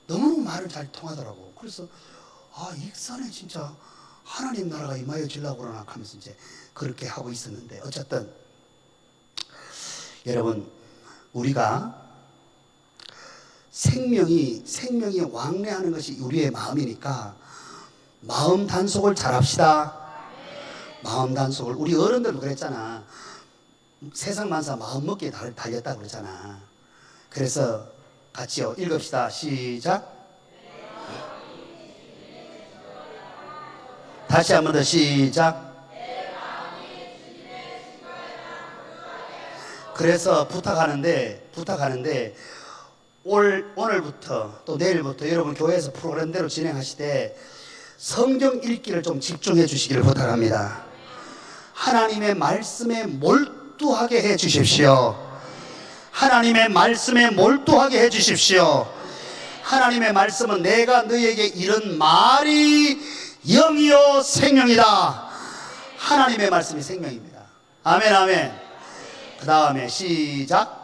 너무 말을 잘 통하더라고. 그래서 익산에 진짜 하나님 나라가 임하여지려고 그러나 하면서 이제 그렇게 하고 있었는데, 어쨌든 여러분 우리가 생명이 왕래하는 것이 우리의 마음이니까 마음 단속을 잘 합시다. 마음 단속을. 우리 어른들도 그랬잖아. 세상 만사 마음 먹기에 달렸다 그러잖아. 그래서 같이요 읽읍시다. 시작. 다시 한 번 더 시작. 그래서 부탁하는데 오늘부터 또 내일부터 여러분 교회에서 프로그램대로 진행하시되 성경 읽기를 좀 집중해 주시기를 부탁합니다. 하나님의 말씀에 몰두하게 해 주십시오. 하나님의 말씀에 몰두하게 해 주십시오. 하나님의 말씀은 내가 너에게 이른 말이 영이요 생명이다. 하나님의 말씀이 생명입니다. 아멘 아멘. 그 다음에 시작.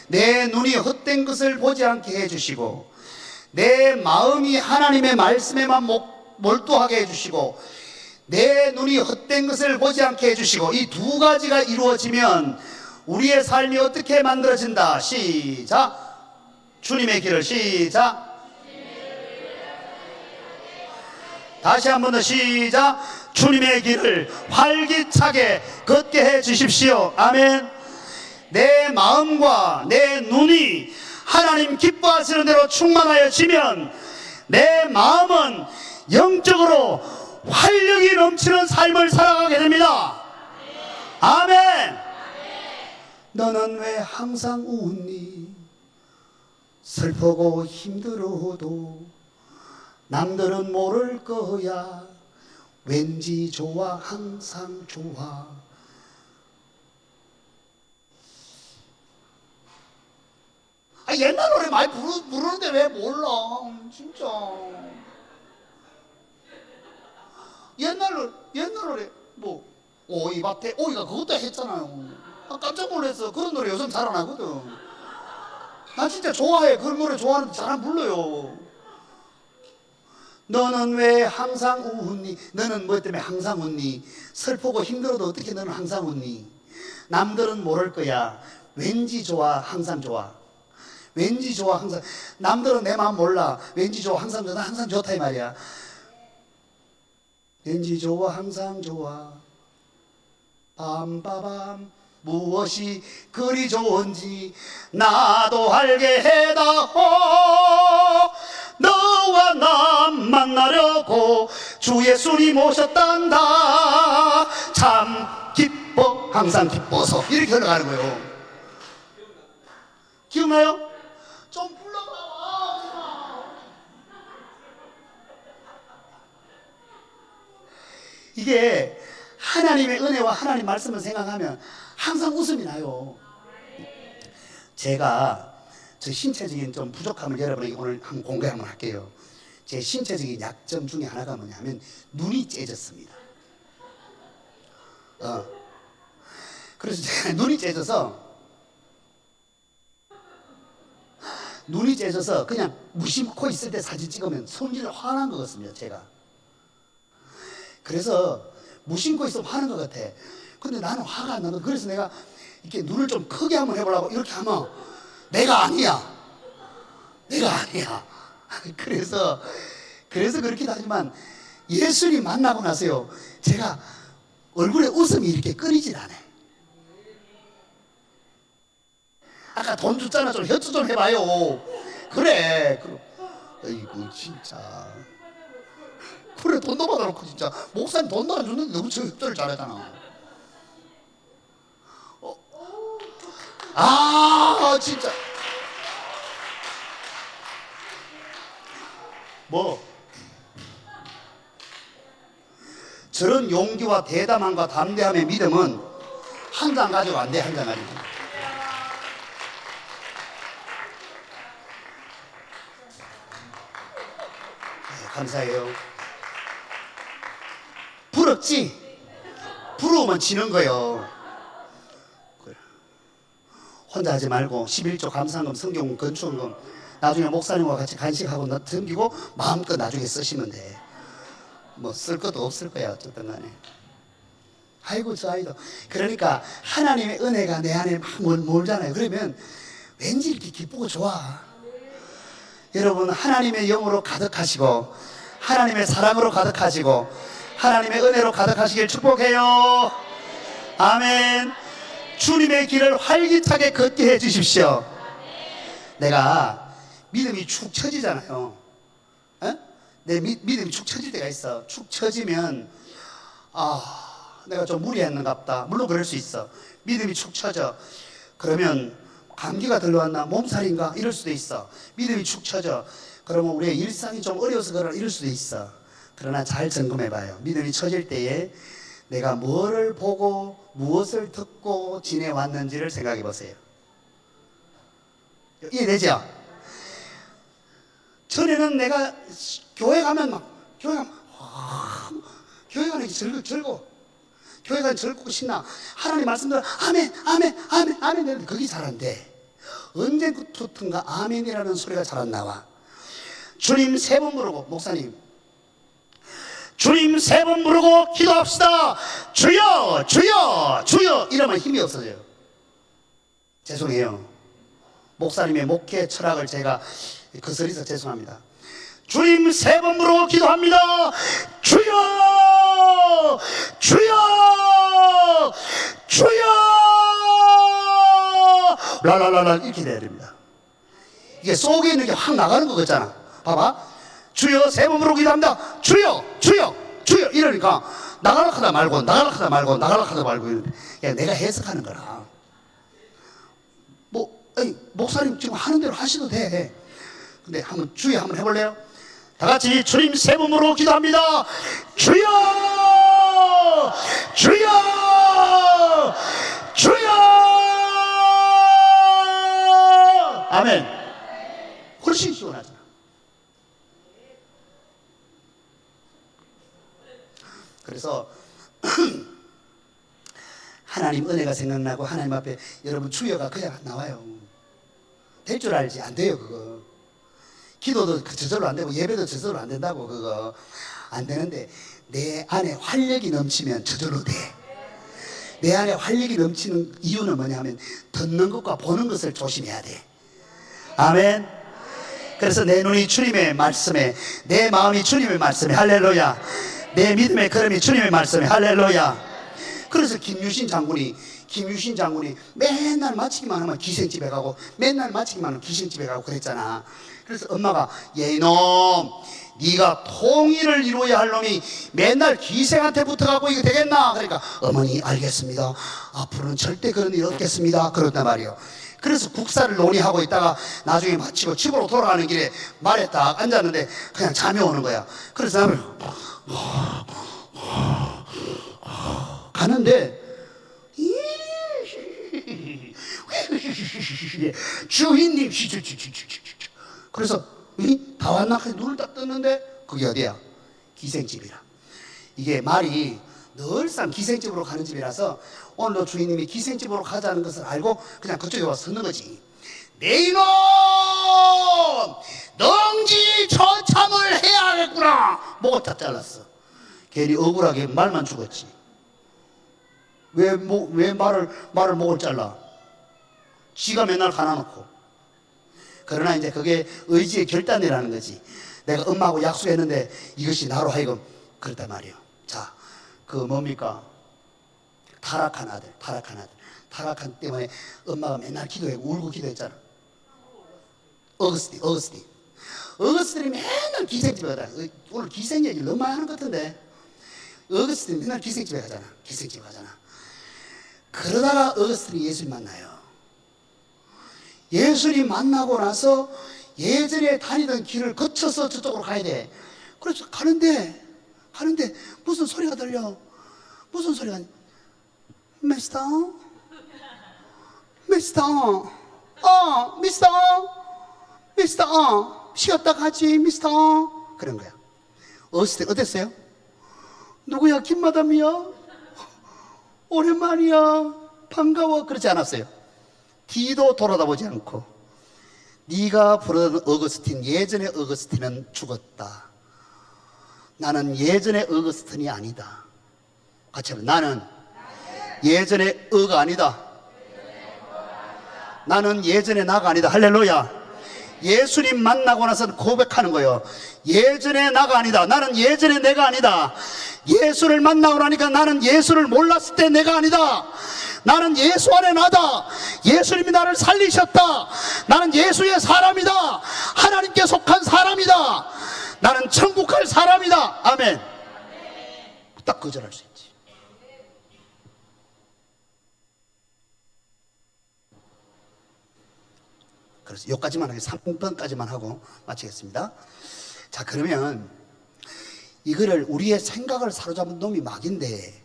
내 눈이 헛된 것을 보지 않게 해주시고 내 마음이 하나님의 말씀에만 몰두하게 해주시고 내 눈이 헛된 것을 보지 않게 해주시고 이 두 가지가 이루어지면 우리의 삶이 어떻게 만들어진다. 시작. 주님의 길을 시작. 다시 한 번 더 시작. 주님의 길을 활기차게 걷게 해 주십시오. 아멘. 내 마음과 내 눈이 하나님 기뻐하시는 대로 충만하여지면 내 마음은 영적으로 활력이 넘치는 삶을 살아가게 됩니다. 아멘. 너는 왜 항상 웃니? 슬프고 힘들어도 남들은 모를 거야. 왠지 좋아 항상 좋아. 옛날 노래 많이 부르는데 왜 몰라 진짜. 옛날 노래 뭐 오이밭에 오이가 그것도 했잖아요. 깜짝 놀랐어. 그런 노래 요즘 잘 안 하거든. 나 진짜 좋아해. 그런 노래 좋아하는데 잘 안 불러요. 너는 왜 항상 웃니? 너는 뭐 때문에 항상 웃니? 슬프고 힘들어도 어떻게 너는 항상 웃니? 남들은 모를 거야. 왠지 좋아 항상 좋아. 왠지 좋아 항상. 남들은 내 마음 몰라. 왠지 좋아 항상 좋아. 나 항상 좋다 이 말이야. 왠지 좋아 항상 좋아. 밤바밤 무엇이 그리 좋은지 나도 알게 해다오. 너와 나 만나려고 주 예수님 오셨단다. 참 기뻐 항상 기뻐서 이렇게 흘러가는 거예요. 기억나요? 좀 불러봐. 이게 하나님의 은혜와 하나님 말씀을 생각하면 항상 웃음이 나요. 제가 저 신체적인 좀 부족함을 여러분에게 오늘 한번 공개 한번 할게요. 제 신체적인 약점 중에 하나가 뭐냐면 눈이 째졌습니다. 그래서 제가 눈이 째져서 그냥 무심코 있을 때 사진 찍으면 손질 화난 것 같습니다. 제가 그래서 무심코 있으면 화는 것 같아. 근데 나는 화가 안 나거든. 그래서 내가 이렇게 눈을 좀 크게 한번 해보려고 이렇게 하면 내가 아니야. 그래서 그렇긴 하지만 예수님 만나고 나서요, 제가 얼굴에 웃음이 이렇게 끊이질 않아요. 아까 돈 줬잖아. 좀 협조 좀 해봐요. 그래. 아이고 진짜. 그래 돈도 받아놓고 진짜 목사님 돈도 안 줬는데 너무 협조를 잘하잖아. 진짜 뭐 저런 용기와 대담함과 담대함의 믿음은 한 장 가지고 안 돼. 한 장 가지고. 네, 감사해요. 부럽지? 부러우면 지는 거예요. 혼자 하지 말고 11조 감사금, 성경 건축금 나중에 목사님과 같이 간식하고 넘기고 마음껏 나중에 쓰시면 돼. 뭐 쓸 것도 없을 거야 어쨌든 간에. 아이고 저 아이도. 그러니까 하나님의 은혜가 내 안에 막 몰잖아요. 그러면 왠지 이렇게 기쁘고 좋아. 여러분 하나님의 영으로 가득하시고 하나님의 사랑으로 가득하시고 하나님의 은혜로 가득하시길 축복해요. 아멘. 주님의 길을 활기차게 걷게 해 주십시오. 내가 믿음이 축 처지잖아요. 내 믿음이 축 처질 때가 있어. 축 처지면 내가 좀 무리했는갑다. 물론 그럴 수 있어. 믿음이 축 처져. 그러면 감기가 들러왔나? 몸살인가? 이럴 수도 있어. 믿음이 축 처져. 그러면 우리의 일상이 좀 어려워서 그러나 이럴 수도 있어. 그러나 잘 점검해봐요. 믿음이 처질 때에 내가 뭐를 보고 무엇을 듣고 지내왔는지를 생각해보세요. 이해되죠? 전에는 내가 교회 가면 교회 가는 게 즐거워. 교회 가면 즐겁고 신나. 하나님 말씀대로 아멘, 아멘, 아멘, 아멘 되는데 그게 잘 안 돼. 언제부턴가 아멘이라는 소리가 잘 안 나와. 주님 3번 부르고, 목사님, 주님 3번 부르고 기도합시다. 주여, 주여, 주여. 이러면 힘이 없어져요. 죄송해요. 목사님의 목회 철학을 제가 거스려서 죄송합니다. 주님 3번 부르고 기도합니다. 주여, 주여, 주여. 라라라라 이렇게 돼야 됩니다. 이게 속에 있는 게 확 나가는 거 같잖아. 봐봐. 주여 3번 부르고 기도합니다. 주여, 주여, 주여. 이러니까 나가라 하다 말고 나가라 하다 말고 나가라 하다 말고 이러는데 내가 해석하는 거라. 목사님 지금 하는 대로 하셔도 돼. 근데 한번 주여 한번 해볼래요? 다 같이 주님 3번 부르고 기도합니다. 주여, 주여, 주여. 아멘. 훨씬 시원하잖아. 그래서 하나님 은혜가 생각나고 하나님 앞에 여러분 주여가 그냥 안 나와요. 될 줄 알지 안 돼요. 그거 기도도 저절로 안 되고 예배도 저절로 안 된다고. 그거 안 되는데 내 안에 활력이 넘치면 저절로 돼. 내 안에 활력이 넘치는 이유는 뭐냐 하면 듣는 것과 보는 것을 조심해야 돼. 아멘. 그래서 내 눈이 주님의 말씀에, 내 마음이 주님의 말씀에, 할렐루야. 내 믿음의 걸음이 주님의 말씀에, 할렐루야. 그래서 김유신 장군이 맨날 마치기만 하면 기생집에 가고 맨날 마치기만 하면 기생집에 가고 그랬잖아. 그래서 엄마가 야 이놈, 네가 통일을 이루어야 할 놈이 맨날 기생한테 붙어가고 이거 되겠나? 그러니까 어머니 알겠습니다. 앞으로는 절대 그런 일 없겠습니다. 그랬단 말이에요. 그래서 국사를 논의하고 있다가 나중에 마치고 집으로 돌아가는 길에 말에 딱 앉았는데 그냥 잠이 오는 거야. 그래서 나는 가는데 주인님 그래서 다 왔나? 눈을 딱 떴는데 그게 어디야? 기생집이라. 이게 말이 늘상 기생집으로 가는 집이라서 오늘도 주인님이 기생집으로 가자는 것을 알고 그냥 그쪽에 와서 서는 거지. 내 이놈 능지 처참을 해야 하겠구나. 목을 다 잘랐어. 괜히 억울하게 말만 죽었지. 왜 말을 목을 잘라? 지가 맨날 가놔놓고. 그러나 이제 그게 의지의 결단이라는 거지. 내가 엄마하고 약속했는데 이것이 나로 하여금 그렇단 말이에요. 자, 그 뭡니까? 타락한 아들. 타락한 때문에 엄마가 맨날 기도하고 울고 기도했잖아. 어거스틴이 맨날 기생집에 가잖아. 오늘 기생 얘기를 너무 많이 하는 것 같은데. 어거스틴이 맨날 기생집에 가잖아. 그러다가 어거스틴이 예수님 만나요. 예수님 만나고 나서 예전에 다니던 길을 거쳐서 저쪽으로 가야 돼. 그래서 가는데 무슨 소리가 들려? 무슨 소리가? 미스터? 쉬었다 가지, 미스터. 그런 거야. 어렸을 때 어땠어요? 누구야? 김마담이야? 오랜만이야. 반가워. 그러지 않았어요. 뒤도 돌아다보지 않고. 네가 부르던 어거스틴, 예전의 어거스틴은 죽었다. 나는 예전의 어거스틴이 아니다. 같이 하면 나는 예전의 어가 아니다. 나는 예전의 나가 아니다. 할렐루야. 예수님 만나고 나서 고백하는 거예요. 예전의 나가 아니다. 나는 예전의 내가 아니다. 예수를 만나고 나니까 나는 예수를 몰랐을 때 내가 아니다. 나는 예수 안에 나다. 예수님이 나를 살리셨다. 나는 예수의 사람이다. 하나님께 속한 사람이다. 나는 천국 갈 사람이다. 아멘. 딱 거절할 수 있지. 그래서 여기까지만 하게 3번까지만 하고 마치겠습니다. 자, 그러면 이거를 우리의 생각을 사로잡은 놈이 마귀인데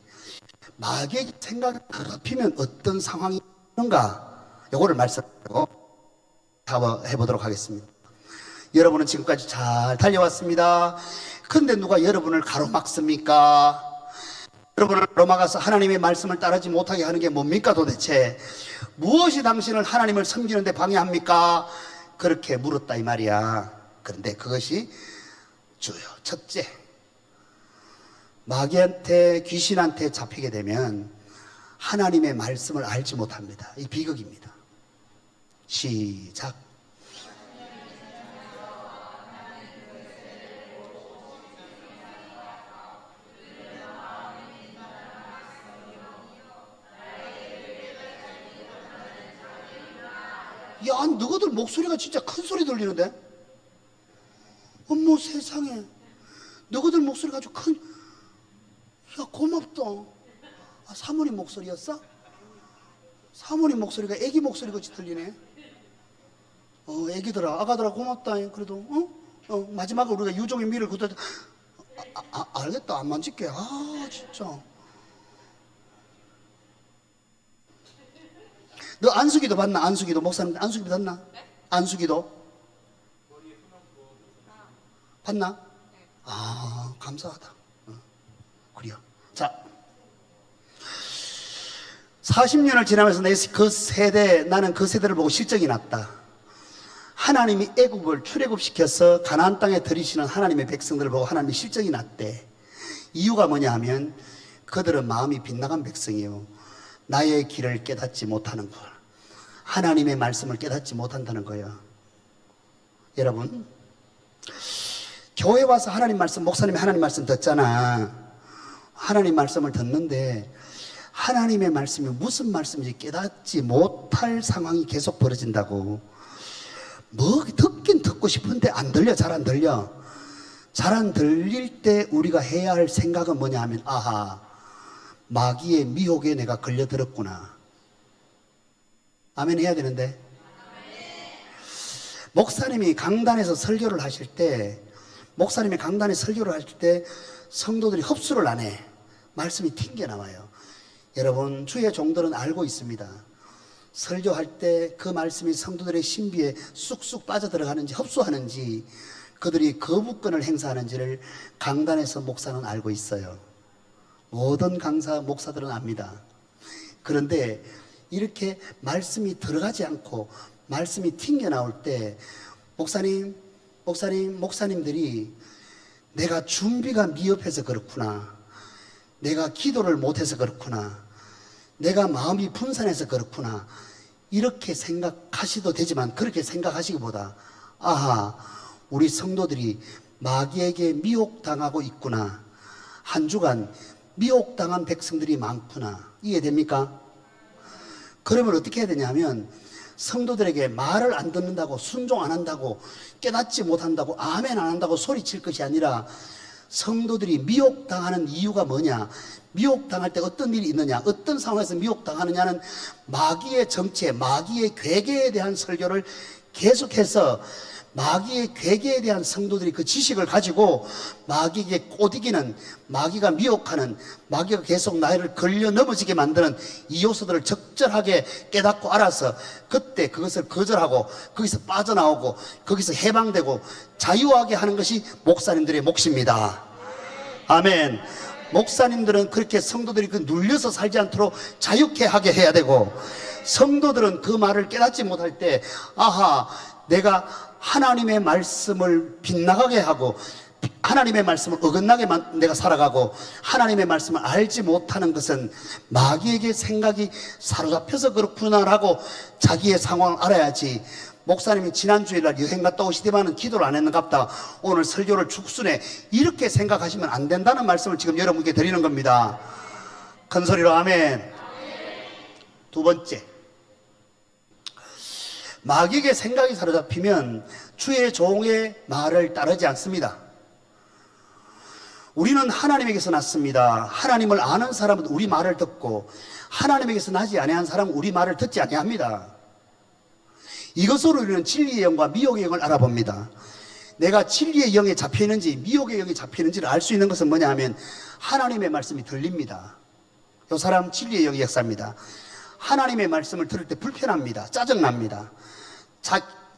마귀의 생각을 사로잡히면 어떤 상황이 있는가? 요거를 말씀하고 해보도록 하겠습니다. 여러분은 지금까지 잘 달려왔습니다. 근데 누가 여러분을 가로막습니까? 여러분을 가로막아서 하나님의 말씀을 따르지 못하게 하는 게 뭡니까 도대체? 무엇이 당신을 하나님을 섬기는데 방해합니까? 그렇게 물었다 이 말이야. 그런데 그것이 주요. 첫째, 마귀한테 귀신한테 잡히게 되면 하나님의 말씀을 알지 못합니다. 이 비극입니다. 시작. 야, 너희들 목소리가 진짜 큰 소리 들리는데? 어머 세상에, 너희들 목소리가 아주 큰. 야, 고맙다. 아, 사모님 목소리였어? 사모님 목소리가 애기 목소리같이 들리네. 애기들아, 아가들아 고맙다. 그래도 마지막에 우리가 유종의 미를 굳어. 알겠다. 안 만질게. 아 진짜. 너 안수기도 봤나? 안수기도 목사님 안수기도 봤나? 안수기도 봤나? 아 감사하다. 그래요. 자, 40년을 지나면서 나는 그 세대를 보고 실정이 났다. 하나님이 애굽을 출애굽시켜서 가나안 땅에 들이시는 하나님의 백성들을 보고 하나님이 실정이 났대. 이유가 뭐냐 하면 그들은 마음이 빗나간 백성이에요. 나의 길을 깨닫지 못하는 걸, 하나님의 말씀을 깨닫지 못한다는 거예요. 여러분, 교회 와서 하나님 말씀, 목사님이 하나님 말씀 듣잖아. 하나님 말씀을 듣는데 하나님의 말씀이 무슨 말씀인지 깨닫지 못할 상황이 계속 벌어진다고. 뭐 듣긴 듣고 싶은데 안 들려. 잘 안 들려. 잘 안 들릴 때 우리가 해야 할 생각은 뭐냐 하면, 아하, 마귀의 미혹에 내가 걸려들었구나. 아멘 해야 되는데. 목사님이 강단에서 설교를 하실 때, 성도들이 흡수를 안 해. 말씀이 튕겨 나와요. 여러분, 주의 종들은 알고 있습니다. 설교할 때 그 말씀이 성도들의 신비에 쑥쑥 빠져들어가는지 흡수하는지, 그들이 거부권을 행사하는지를 강단에서 목사는 알고 있어요. 모든 강사 목사들은 압니다. 그런데 이렇게 말씀이 들어가지 않고 말씀이 튕겨 나올 때 목사님들이 내가 준비가 미흡해서 그렇구나, 내가 기도를 못해서 그렇구나, 내가 마음이 분산해서 그렇구나, 이렇게 생각하셔도 되지만 그렇게 생각하시기보다, 아하, 우리 성도들이 마귀에게 미혹당하고 있구나, 한 주간 미혹당한 백성들이 많구나, 이해됩니까? 그러면 어떻게 해야 되냐면, 성도들에게 말을 안 듣는다고, 순종 안 한다고, 깨닫지 못한다고, 아멘 안 한다고 소리칠 것이 아니라, 성도들이 미혹당하는 이유가 뭐냐, 미혹당할 때 어떤 일이 있느냐, 어떤 상황에서 미혹당하느냐는 마귀의 정체, 마귀의 괴계에 대한 설교를 계속해서, 마귀의 괴계에 대한 성도들이 그 지식을 가지고 마귀에게 꼬드기는, 마귀가 미혹하는, 마귀가 계속 나를 걸려 넘어지게 만드는 이 요소들을 적절하게 깨닫고 알아서 그때 그것을 거절하고 거기서 빠져나오고 거기서 해방되고 자유하게 하는 것이 목사님들의 몫입니다. 아멘. 목사님들은 그렇게 성도들이 그 눌려서 살지 않도록 자유케 하게 해야 되고, 성도들은 그 말을 깨닫지 못할 때, 아하, 내가 하나님의 말씀을 빗나가게 하고 하나님의 말씀을 어긋나게 내가 살아가고 하나님의 말씀을 알지 못하는 것은 마귀에게 생각이 사로잡혀서 그렇구나라고 자기의 상황을 알아야지. 목사님이 지난주일날 여행 갔다 오시더만은 기도를 안 했는갑다, 오늘 설교를 축순해, 이렇게 생각하시면 안 된다는 말씀을 지금 여러분께 드리는 겁니다. 큰 소리로 아멘. 두 번째, 마귀에게 생각이 사로잡히면 주의 종의 말을 따르지 않습니다. 우리는 하나님에게서 났습니다. 하나님을 아는 사람은 우리 말을 듣고, 하나님에게서 나지 아니한 사람은 우리 말을 듣지 아니합니다. 이것으로 우리는 진리의 영과 미혹의 영을 알아봅니다. 내가 진리의 영에 잡혀 있는지 미혹의 영에 잡혀 있는지를 알 수 있는 것은 뭐냐 하면 하나님의 말씀이 들립니다. 이 사람 진리의 영의 역사입니다. 하나님의 말씀을 들을 때 불편합니다. 짜증납니다.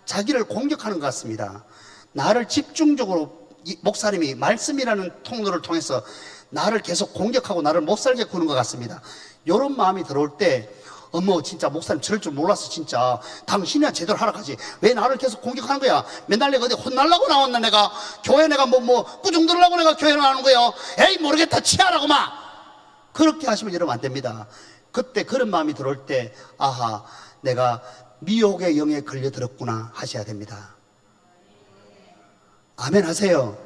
자기를 공격하는 것 같습니다. 나를 집중적으로 목사님이 말씀이라는 통로를 통해서 나를 계속 공격하고 나를 못살게 구는 것 같습니다. 이런 마음이 들어올 때 어머 진짜 목사님 저럴 줄 몰랐어. 진짜 당신이야 제대로 하라 하지 왜 나를 계속 공격하는 거야. 맨날 내가 어디 혼날라고 나왔나. 내가 교회 내가 뭐 꾸중 들으려고 내가 교회 나오는 거예요. 에이 모르겠다 치하라고 막 그렇게 하시면 여러분 안 됩니다. 그때 그런 마음이 들어올 때 아하 내가 미혹의 영에 걸려들었구나 하셔야 됩니다. 아멘 하세요.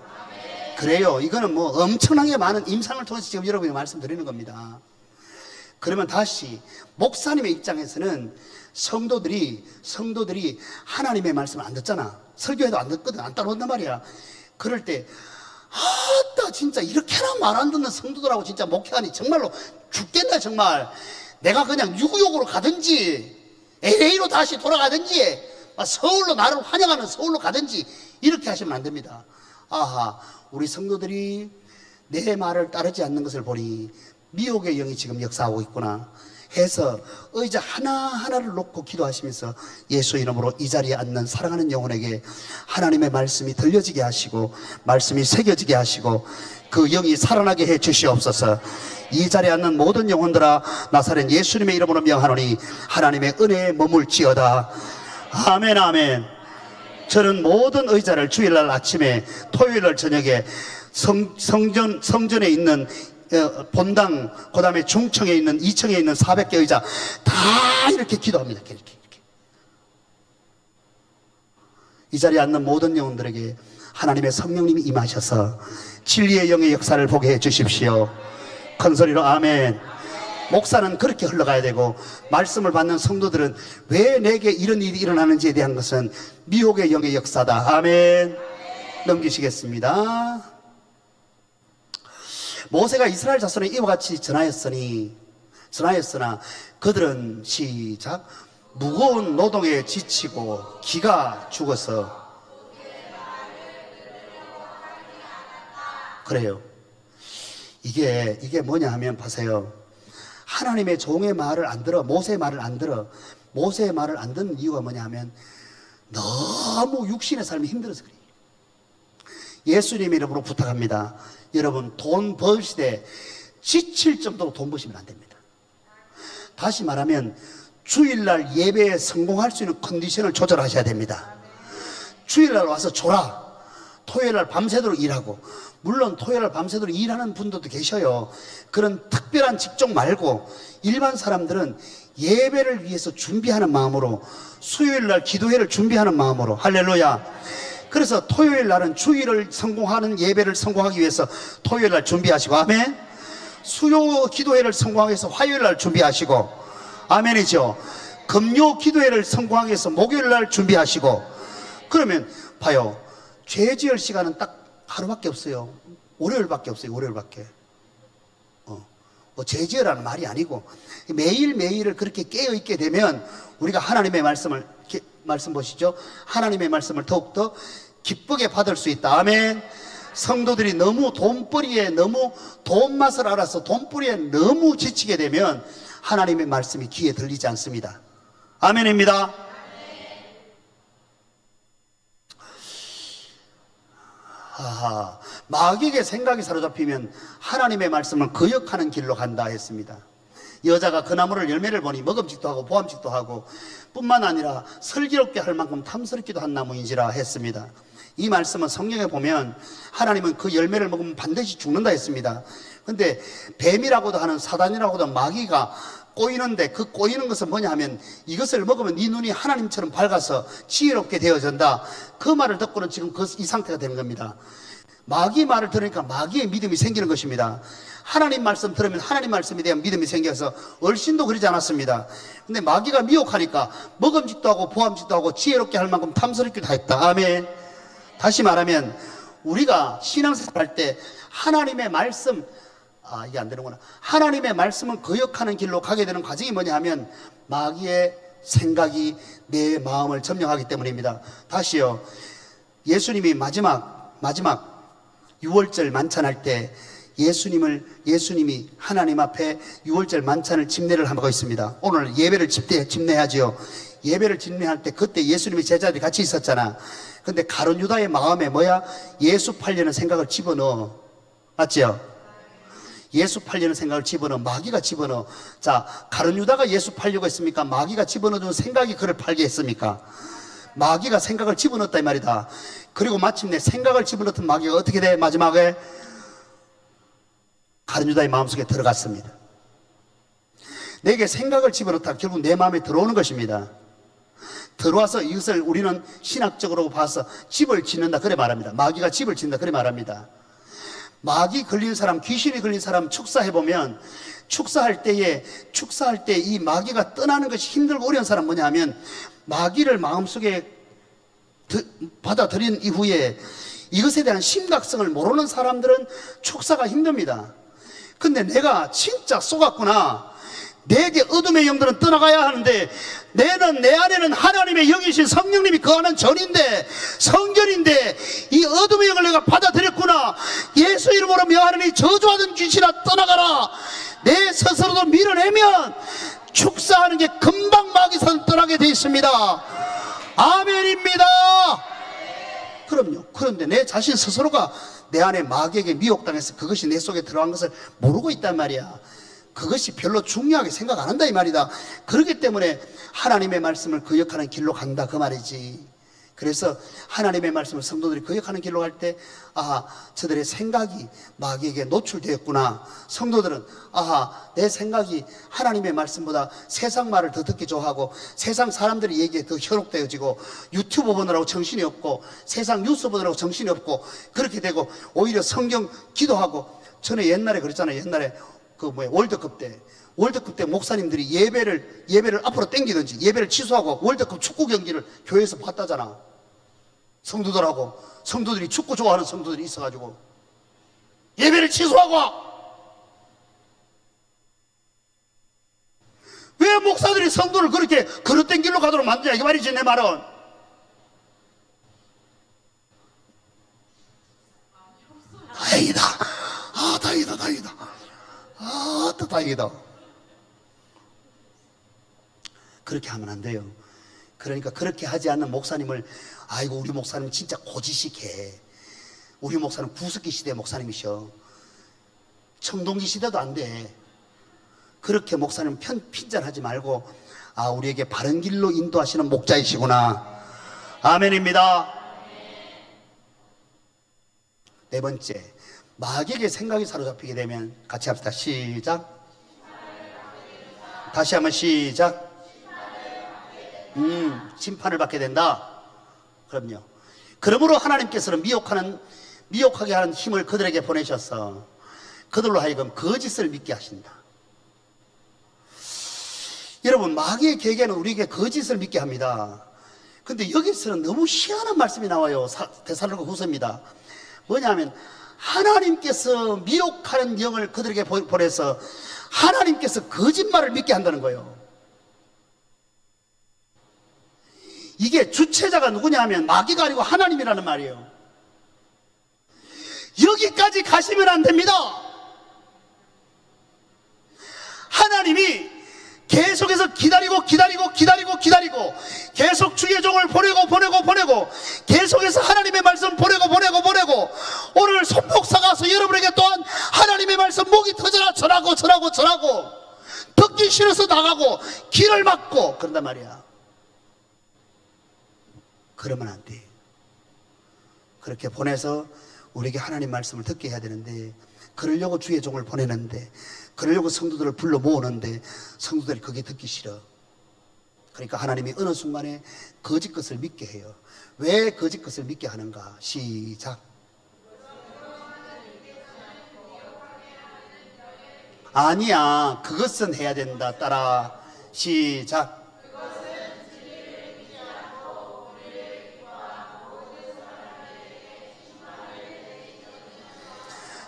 그래요. 이거는 뭐 엄청나게 많은 임상을 통해서 지금 여러분이 말씀드리는 겁니다. 그러면 다시 목사님의 입장에서는 성도들이 하나님의 말씀을 안 듣잖아. 설교해도 안 듣거든. 안 따라온단 말이야. 그럴 때 아따 진짜 이렇게나 말 안 듣는 성도들하고 진짜 목회하니 정말로 죽겠네. 정말 내가 그냥 유구욕으로 가든지 LA로 다시 돌아가든지 서울로 나를 환영하는 서울로 가든지 이렇게 하시면 안 됩니다. 아하 우리 성도들이 내 말을 따르지 않는 것을 보니 미혹의 영이 지금 역사하고 있구나 해서 의자 하나하나를 놓고 기도하시면서 예수 이름으로 이 자리에 앉는 사랑하는 영혼에게 하나님의 말씀이 들려지게 하시고 말씀이 새겨지게 하시고 그 영이 살아나게 해 주시옵소서. 이 자리에 앉는 모든 영혼들아 나사렛 예수님의 이름으로 명하노니 하나님의 은혜에 머물지어다. 아멘 아멘. 저는 모든 의자를 주일날 아침에 토요일날 저녁에 성전에 있는 본당 그 다음에 중청에 있는 2층에 있는 400개 의자 다 이렇게 기도합니다. 이렇게. 이 자리에 앉는 모든 영혼들에게 하나님의 성령님이 임하셔서 진리의 영의 역사를 보게 해 주십시오. 큰 소리로 아멘. 목사는 그렇게 흘러가야 되고 말씀을 받는 성도들은 왜 내게 이런 일이 일어나는지에 대한 것은 미혹의 영의 역사다. 아멘. 넘기시겠습니다. 모세가 이스라엘 자손에 이와 같이 전하였으나 그들은 시작 무거운 노동에 지치고 기가 죽어서 그래요. 이게 뭐냐 하면 보세요. 하나님의 종의 말을 안 들어 모세의 말을 안 들어 모세의 말을 안 듣는 이유가 뭐냐 하면 너무 육신의 삶이 힘들어서 그래요. 예수님의 이름으로 부탁합니다. 여러분 돈 벌시되 지칠 정도로 돈 버시면 안 됩니다. 다시 말하면 주일날 예배에 성공할 수 있는 컨디션을 조절하셔야 됩니다. 주일날 와서 졸아 토요일날 밤새도록 일하고 물론 토요일날 밤새도록 일하는 분들도 계셔요. 그런 특별한 직종 말고 일반 사람들은 예배를 위해서 준비하는 마음으로 수요일날 기도회를 준비하는 마음으로 할렐루야. 그래서 토요일날은 주일을 성공하는 예배를 성공하기 위해서 토요일날 준비하시고 아멘. 수요 기도회를 성공하기 위해서 화요일날 준비하시고 아멘이죠. 금요 기도회를 성공하기 위해서 목요일날 준비하시고 그러면 봐요. 죄 지을 시간은 딱 하루밖에 없어요. 월요일밖에 없어요. 월요일밖에. 죄 지으라는 말이 아니고 매일매일을 그렇게 깨어있게 되면 우리가 하나님의 말씀 보시죠. 하나님의 말씀을 더욱더 기쁘게 받을 수 있다. 아멘. 성도들이 너무 돈벌이에 너무 돈 맛을 알아서 돈벌이에 너무 지치게 되면 하나님의 말씀이 귀에 들리지 않습니다. 아멘입니다. 아하, 마귀에게 생각이 사로잡히면 하나님의 말씀을 거역하는 길로 간다 했습니다. 여자가 그 나무를 열매를 보니 먹음직도 하고 보암직도 하고 뿐만 아니라 슬기롭게 할 만큼 탐스럽기도 한 나무인지라 했습니다. 이 말씀은 성경에 보면 하나님은 그 열매를 먹으면 반드시 죽는다 했습니다. 근데 뱀이라고도 하는 사단이라고도 하는 마귀가 꼬이는데 그 꼬이는 것은 뭐냐 하면 이것을 먹으면 네 눈이 하나님처럼 밝아서 지혜롭게 되어진다. 그 말을 듣고는 지금 이 상태가 되는 겁니다. 마귀 말을 들으니까 마귀의 믿음이 생기는 것입니다. 하나님 말씀 들으면 하나님 말씀에 대한 믿음이 생겨서 얼씬도 그러지 않았습니다. 근데 마귀가 미혹하니까 먹음직도 하고 보암직도 하고 지혜롭게 할 만큼 탐스럽기도 했다. 아멘. 다시 말하면 우리가 신앙생활 할 때 하나님의 말씀 이게 안 되는구나. 하나님의 말씀을 거역하는 길로 가게 되는 과정이 뭐냐 하면 마귀의 생각이 내 마음을 점령하기 때문입니다. 다시요. 예수님이 마지막 6월절 만찬할 때 예수님이 하나님 앞에 6월절 만찬을 집례를 하고 있습니다. 오늘 예배를 집례하지요. 예배를 집례할 때 그때 예수님의 제자들이 같이 있었잖아. 근데 가룟 유다의 마음에 뭐야? 예수 팔려는 생각을 집어넣어. 맞지요? 예수 팔려는 생각을 집어넣어. 마귀가 집어넣어. 자, 가룟 유다가 예수 팔려고 했습니까? 마귀가 집어넣어준 생각이 그를 팔게 했습니까? 마귀가 생각을 집어넣었다 이 말이다. 그리고 마침내 생각을 집어넣던 마귀가 어떻게 돼? 마지막에 가룟 유다의 마음속에 들어갔습니다. 내게 생각을 집어넣다 결국 내 마음에 들어오는 것입니다. 들어와서 이것을 우리는 신학적으로 봐서 집을 짓는다 그래 말합니다. 마귀가 집을 짓는다 그래 말합니다. 마귀 걸린 사람, 귀신이 걸린 사람 축사해보면 축사할 때 이 마귀가 떠나는 것이 힘들고 어려운 사람 뭐냐 하면 마귀를 마음속에 받아들인 이후에 이것에 대한 심각성을 모르는 사람들은 축사가 힘듭니다. 근데 내가 진짜 쏘갔구나. 내게 어둠의 영들은 떠나가야 하는데 내 안에는 하나님의 영이신 성령님이 거하는 전인데 성전인데 이 어둠의 영을 내가 받아들였구나. 예수 이름으로 명하느니 저주하던 귀신아 떠나가라. 내 스스로도 밀어내면 축사하는 게 금방 마귀선 떠나게 돼 있습니다. 아멘입니다. 그럼요. 그런데 내 자신 스스로가 내 안에 마귀에게 미혹당해서 그것이 내 속에 들어간 것을 모르고 있단 말이야. 그것이 별로 중요하게 생각 안 한다 이 말이다. 그렇기 때문에 하나님의 말씀을 거역하는 길로 간다 그 말이지. 그래서 하나님의 말씀을 성도들이 거역하는 길로 갈 때 저들의 생각이 마귀에게 노출되었구나. 성도들은 내 생각이 하나님의 말씀보다 세상 말을 더 듣기 좋아하고 세상 사람들의 얘기에 더 현혹되어지고 유튜브 보느라고 정신이 없고 세상 뉴스 보느라고 정신이 없고 그렇게 되고 오히려 성경 기도하고. 저는 옛날에 그랬잖아요. 옛날에 월드컵 때 목사님들이 예배를 앞으로 당기든지 예배를 취소하고 월드컵 축구 경기를 교회에서 봤다잖아. 성도들이 축구 좋아하는 성도들이 있어가지고 예배를 취소하고. 왜 목사들이 성도를 그렇게 그릇된 길로 가도록 만드냐 이게 말이지. 내 말은 다행이다. 다행이다. 그렇게 하면 안 돼요. 그러니까 그렇게 하지 않는 목사님을 아이고 우리 목사님 진짜 고지식해. 우리 목사님 구석기 시대 목사님이셔. 청동기 시대도 안 돼. 그렇게 목사님 핀잔하지 말고 우리에게 바른 길로 인도하시는 목자이시구나. 아멘입니다. 네 번째, 마귀에게 생각이 사로잡히게 되면 같이 합시다. 시작. 다시 한번 시작. 심판을 받게 된다. 그럼요. 그러므로 하나님께서는 미혹하게 하는 힘을 그들에게 보내셔서 그들로 하여금 거짓을 믿게 하신다. 여러분, 마귀의 계계는 우리에게 거짓을 믿게 합니다. 근데 여기서는 너무 희한한 말씀이 나와요. 데살로니가 후서입니다. 뭐냐면 하나님께서 미혹하는 영을 그들에게 보내서 하나님께서 거짓말을 믿게 한다는 거예요. 이게 주체자가 누구냐 하면 마귀가 아니고 하나님이라는 말이에요. 여기까지 가시면 안 됩니다. 하나님이 계속해서 기다리고 계속 주의 종을 보내고 계속해서 하나님의 말씀 보내고 오늘 손목사가 와서 여러분에게 또한 하나님의 말씀 목이 터져라 전하고 듣기 싫어서 나가고 길을 막고 그런단 말이야. 그러면 안 돼. 그렇게 보내서 우리에게 하나님 말씀을 듣게 해야 되는데 그러려고 주의 종을 보내는데 그러려고 성도들을 불러 모으는데 성도들이 그게 듣기 싫어. 그러니까 하나님이 어느 순간에 거짓 것을 믿게 해요. 왜 거짓 것을 믿게 하는가? 시작. 아니야, 그것은 해야 된다. 따라 시작.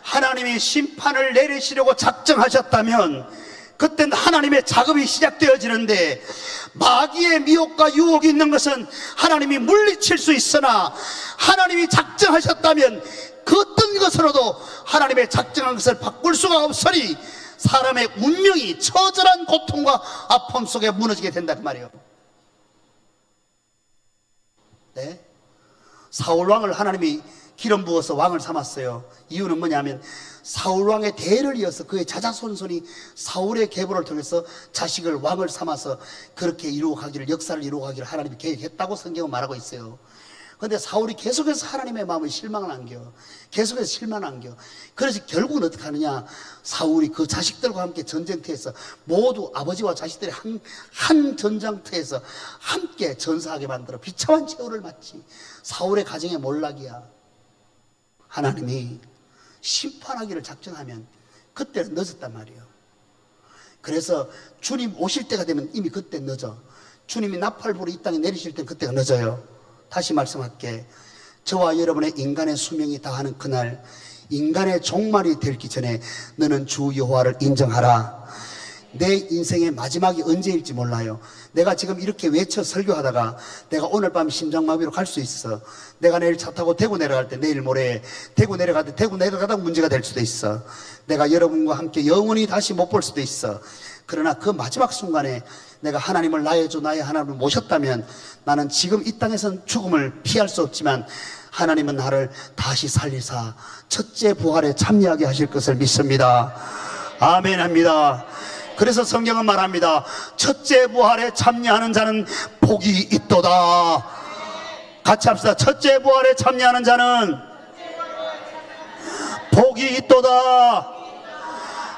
하나님이 심판을 내리시려고 작정하셨다면 그때 하나님의 작업이 시작되어지는데, 마귀의 미혹과 유혹이 있는 것은 하나님이 물리칠 수 있으나 하나님이 작정하셨다면 그 어떤 것으로도 하나님의 작정한 것을 바꿀 수가 없으니 사람의 운명이 처절한 고통과 아픔 속에 무너지게 된다 그 말이에요. 네? 사울왕을 하나님이 기름 부어서 왕을 삼았어요. 이유는 뭐냐면 사울왕의 대를 이어서 그의 자자손손이 사울의 계보를 통해서 자식을 왕을 삼아서 그렇게 이루어가기를, 역사를 이루어가기를 하나님이 계획했다고 성경은 말하고 있어요. 그런데 사울이 계속해서 하나님의 마음을 실망을 안겨. 계속해서 실망을 안겨. 그래서 결국은 어떻게 하느냐, 사울이 그 자식들과 함께 전쟁터에서 모두 아버지와 자식들이 한 전장터에서 함께 전사하게 만들어 비참한 최후를 맞지. 사울의 가정의 몰락이야. 하나님이 심판하기를 작정하면 그때는 늦었단 말이에요. 그래서 주님 오실 때가 되면 이미 그때 늦어. 주님이 나팔부로 이 땅에 내리실 때는 그때가 늦어요. 다시 말씀할게. 저와 여러분의 인간의 수명이 다하는 그날, 인간의 종말이 되기 전에 너는 주 여호와를 인정하라. 내 인생의 마지막이 언제일지 몰라요. 내가 지금 이렇게 외쳐 설교하다가 내가 오늘 밤 심장마비로 갈 수 있어. 내가 내일 차 타고 대구 내려갈 때 내일 모레 대구 내려가다 문제가 될 수도 있어. 내가 여러분과 함께 영원히 다시 못 볼 수도 있어. 그러나 그 마지막 순간에 내가 하나님을 나의 주 나의 하나님을 모셨다면 나는 지금 이 땅에선 죽음을 피할 수 없지만 하나님은 나를 다시 살리사 첫째 부활에 참여하게 하실 것을 믿습니다. 아멘 합니다. 그래서 성경은 말합니다. 첫째 부활에 참여하는 자는 복이 있도다. 같이 합시다. 첫째 부활에 참여하는 자는 복이 있도다.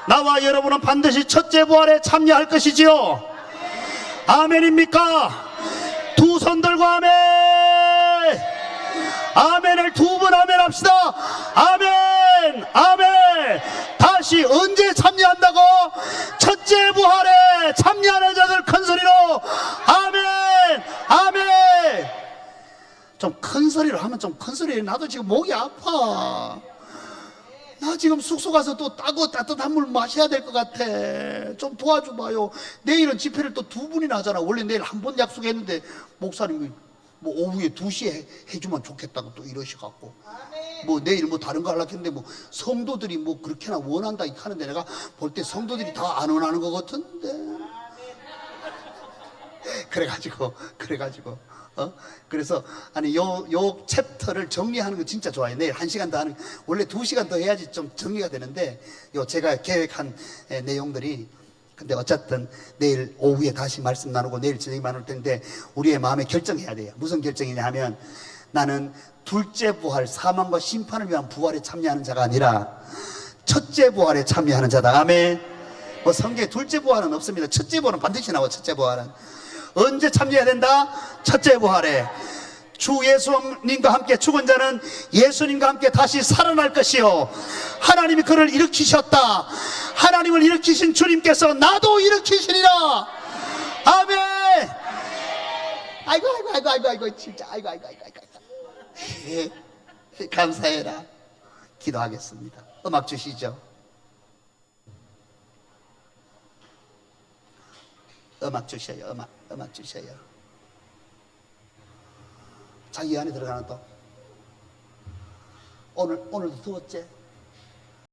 나와 여러분은 반드시 첫째 부활에 참여할 것이지요. 아멘입니까? 두 손 들고 아멘. 아멘을 두 번 아멘 합시다. 아멘, 아멘. 다시 언제 참여한다고? 첫째 부활에 참여하는 자들 큰 소리로 아멘, 아멘. 좀 큰 소리로 하면 좀 큰 소리로. 나도 지금 목이 아파. 나 지금 숙소 가서 또 따고 따뜻한 물 마셔야 될 것 같아. 좀 도와줘봐요. 내일은 집회를 또 두 분이나 하잖아. 원래 내일 한 번 약속했는데 목사님이 뭐 오후에 2시에 해주면 좋겠다고 또 이러셔갖고 뭐 내일 뭐 다른 거 하려고 했는데 뭐 성도들이 뭐 그렇게나 원한다 이렇게 하는데 내가 볼 때 성도들이 다 안 원하는 것 같은데. 그래가지고 그래서 아니 요 챕터를 정리하는 거 진짜 좋아요. 내일 1시간 더 하는, 원래 2시간 더 해야지 좀 정리가 되는데 요 제가 계획한 내용들이, 근데 어쨌든 내일 오후에 다시 말씀 나누고 내일 저녁에 나눌 텐데 우리의 마음에 결정해야 돼요. 무슨 결정이냐 하면 나는 둘째 부활, 사망과 심판을 위한 부활에 참여하는 자가 아니라 첫째 부활에 참여하는 자다. 아멘. 뭐 성경에 둘째 부활은 없습니다. 첫째 부활은 반드시 나와. 첫째 부활은 언제 참여해야 된다? 첫째 부활에. 주 예수님과 함께 죽은 자는 예수님과 함께 다시 살아날 것이요, 하나님이 그를 일으키셨다. 하나님을 일으키신 주님께서 나도 일으키시리라. 아멘. 아이고 진짜 아이고. 감사해라. 기도하겠습니다. 음악 주시죠. 음악 주셔요. 음악 주셔요. 자기 안에 들어가는 또 오늘도 더웠지?